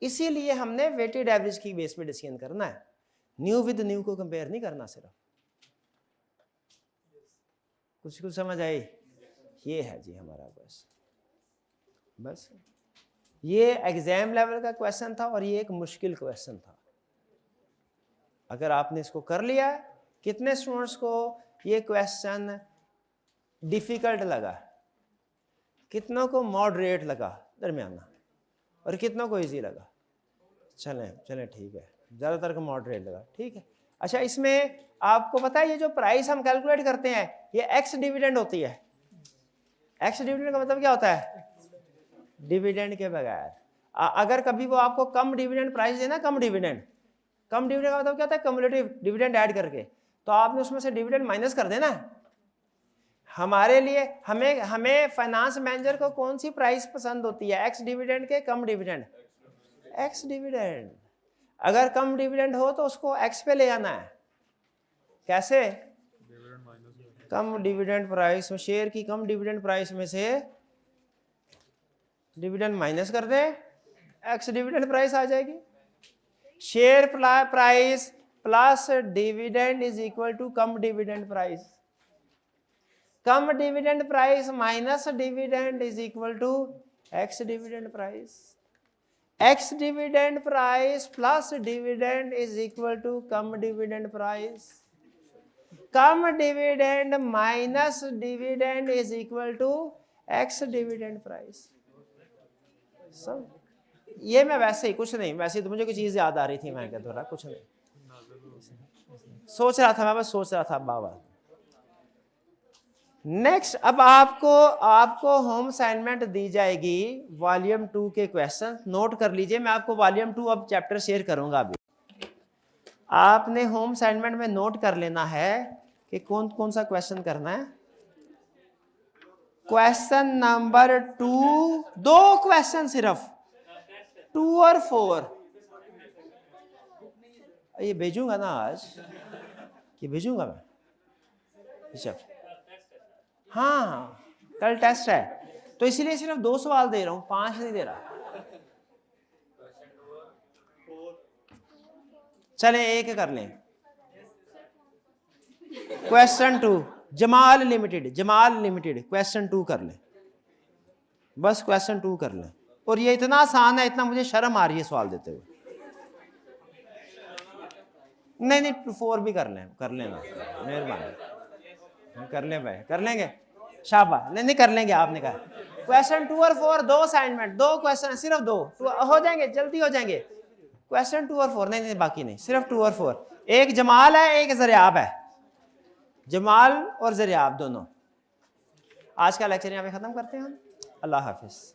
इसीलिए हमने वेटेड एवरेज की बेस पे डिसीजन करना है, न्यू विद न्यू को कंपेयर नहीं करना सिर्फ। कुछ समझ आई? ये है जी हमारा बस ये एग्जाम लेवल का क्वेश्चन था और ये एक मुश्किल क्वेश्चन था। अगर आपने इसको कर लिया, कितने स्टूडेंट्स को ये क्वेश्चन डिफिकल्ट लगा, कितनों को मॉडरेट लगा, दरमियाना, और कितनों को इजी लगा? चलें ठीक है, ज़्यादातर को मॉडरेट लगा, ठीक है। अच्छा, इसमें आपको पता है ये जो प्राइस हम कैलकुलेट करते हैं ये एक्स डिविडेंड होती है। एक्स डिविडेंड का मतलब क्या होता है? डिविडेंड के बगैर। अगर कभी वो आपको कम डिविडेंड प्राइस देना, कम डिविडेंड का मतलब क्या होता है? कम्युलेटिव डिविडेंड ऐड करके, तो आपने उसमें से डिविडेंड माइनस कर देना। हमारे लिए हमें फाइनेंस मैनेजर को कौन सी प्राइस पसंद होती है? एक्स डिविडेंड के कम डिविडेंड? X dividend. अगर कम डिविडेंड हो तो उसको एक्स पे ले आना है। कैसे? कम डिविडेंड प्राइस में, शेयर की कम डिविडेंड प्राइस में से डिविडेंड माइनस कर दे, एक्स डिविडेंड प्राइस आ जाएगी। Share price plus dividend is equal to cum dividend price. Cum dividend price minus dividend is equal to ex dividend price. Ex dividend price plus dividend is equal to cum dividend price. Cum dividend minus dividend is equal to ex dividend price. सब ये मैं वैसे ही, कुछ नहीं, वैसे ही तो मुझे कोई चीज याद आ रही थी, मैं क्या थोड़ा कुछ नहीं सोच रहा था, मैं बस सोच रहा था बाबा। नेक्स्ट, अब आपको होम असाइनमेंट दी जाएगी वॉल्यूम 2 के क्वेश्चन, नोट कर लीजिए। मैं आपको वॉल्यूम 2 अब चैप्टर शेयर करूंगा। अभी आपने होम असाइनमेंट में नोट कर लेना है कि कौन कौन सा क्वेश्चन करना है। क्वेश्चन नंबर 2, 2 क्वेश्चन सिर्फ, 2 और 4। ये भेजूंगा ना आज, ये भेजूंगा मैं। हाँ, कल टेस्ट है, तो इसीलिए सिर्फ 2 सवाल दे रहा हूं, 5 नहीं दे रहा। चलें एक कर लें। क्वेश्चन 2, जमाल लिमिटेड क्वेश्चन 2 कर लें, बस क्वेश्चन 2 कर लें। और ये इतना आसान है, इतना मुझे शर्म आ रही है सवाल देते हुए। नहीं 4 भी कर लेना, मेहरबानी, कर लें भाई, कर लेंगे, शाबाश। नहीं कर लेंगे, आपने कहा। क्वेश्चन 2 और 4 2 असाइनमेंट, 2 क्वेश्चन, सिर्फ 2 हो जाएंगे, जल्दी हो जाएंगे। क्वेश्चन 2 और 4, नहीं बाकी नहीं, सिर्फ 2 और 4। एक जमाल है, एक ज़रियाब है, जमाल और ज़रियाब दोनों। आज का लेक्चर यहाँ पे ख़त्म करते हैं हम। अल्लाह हाफिज़।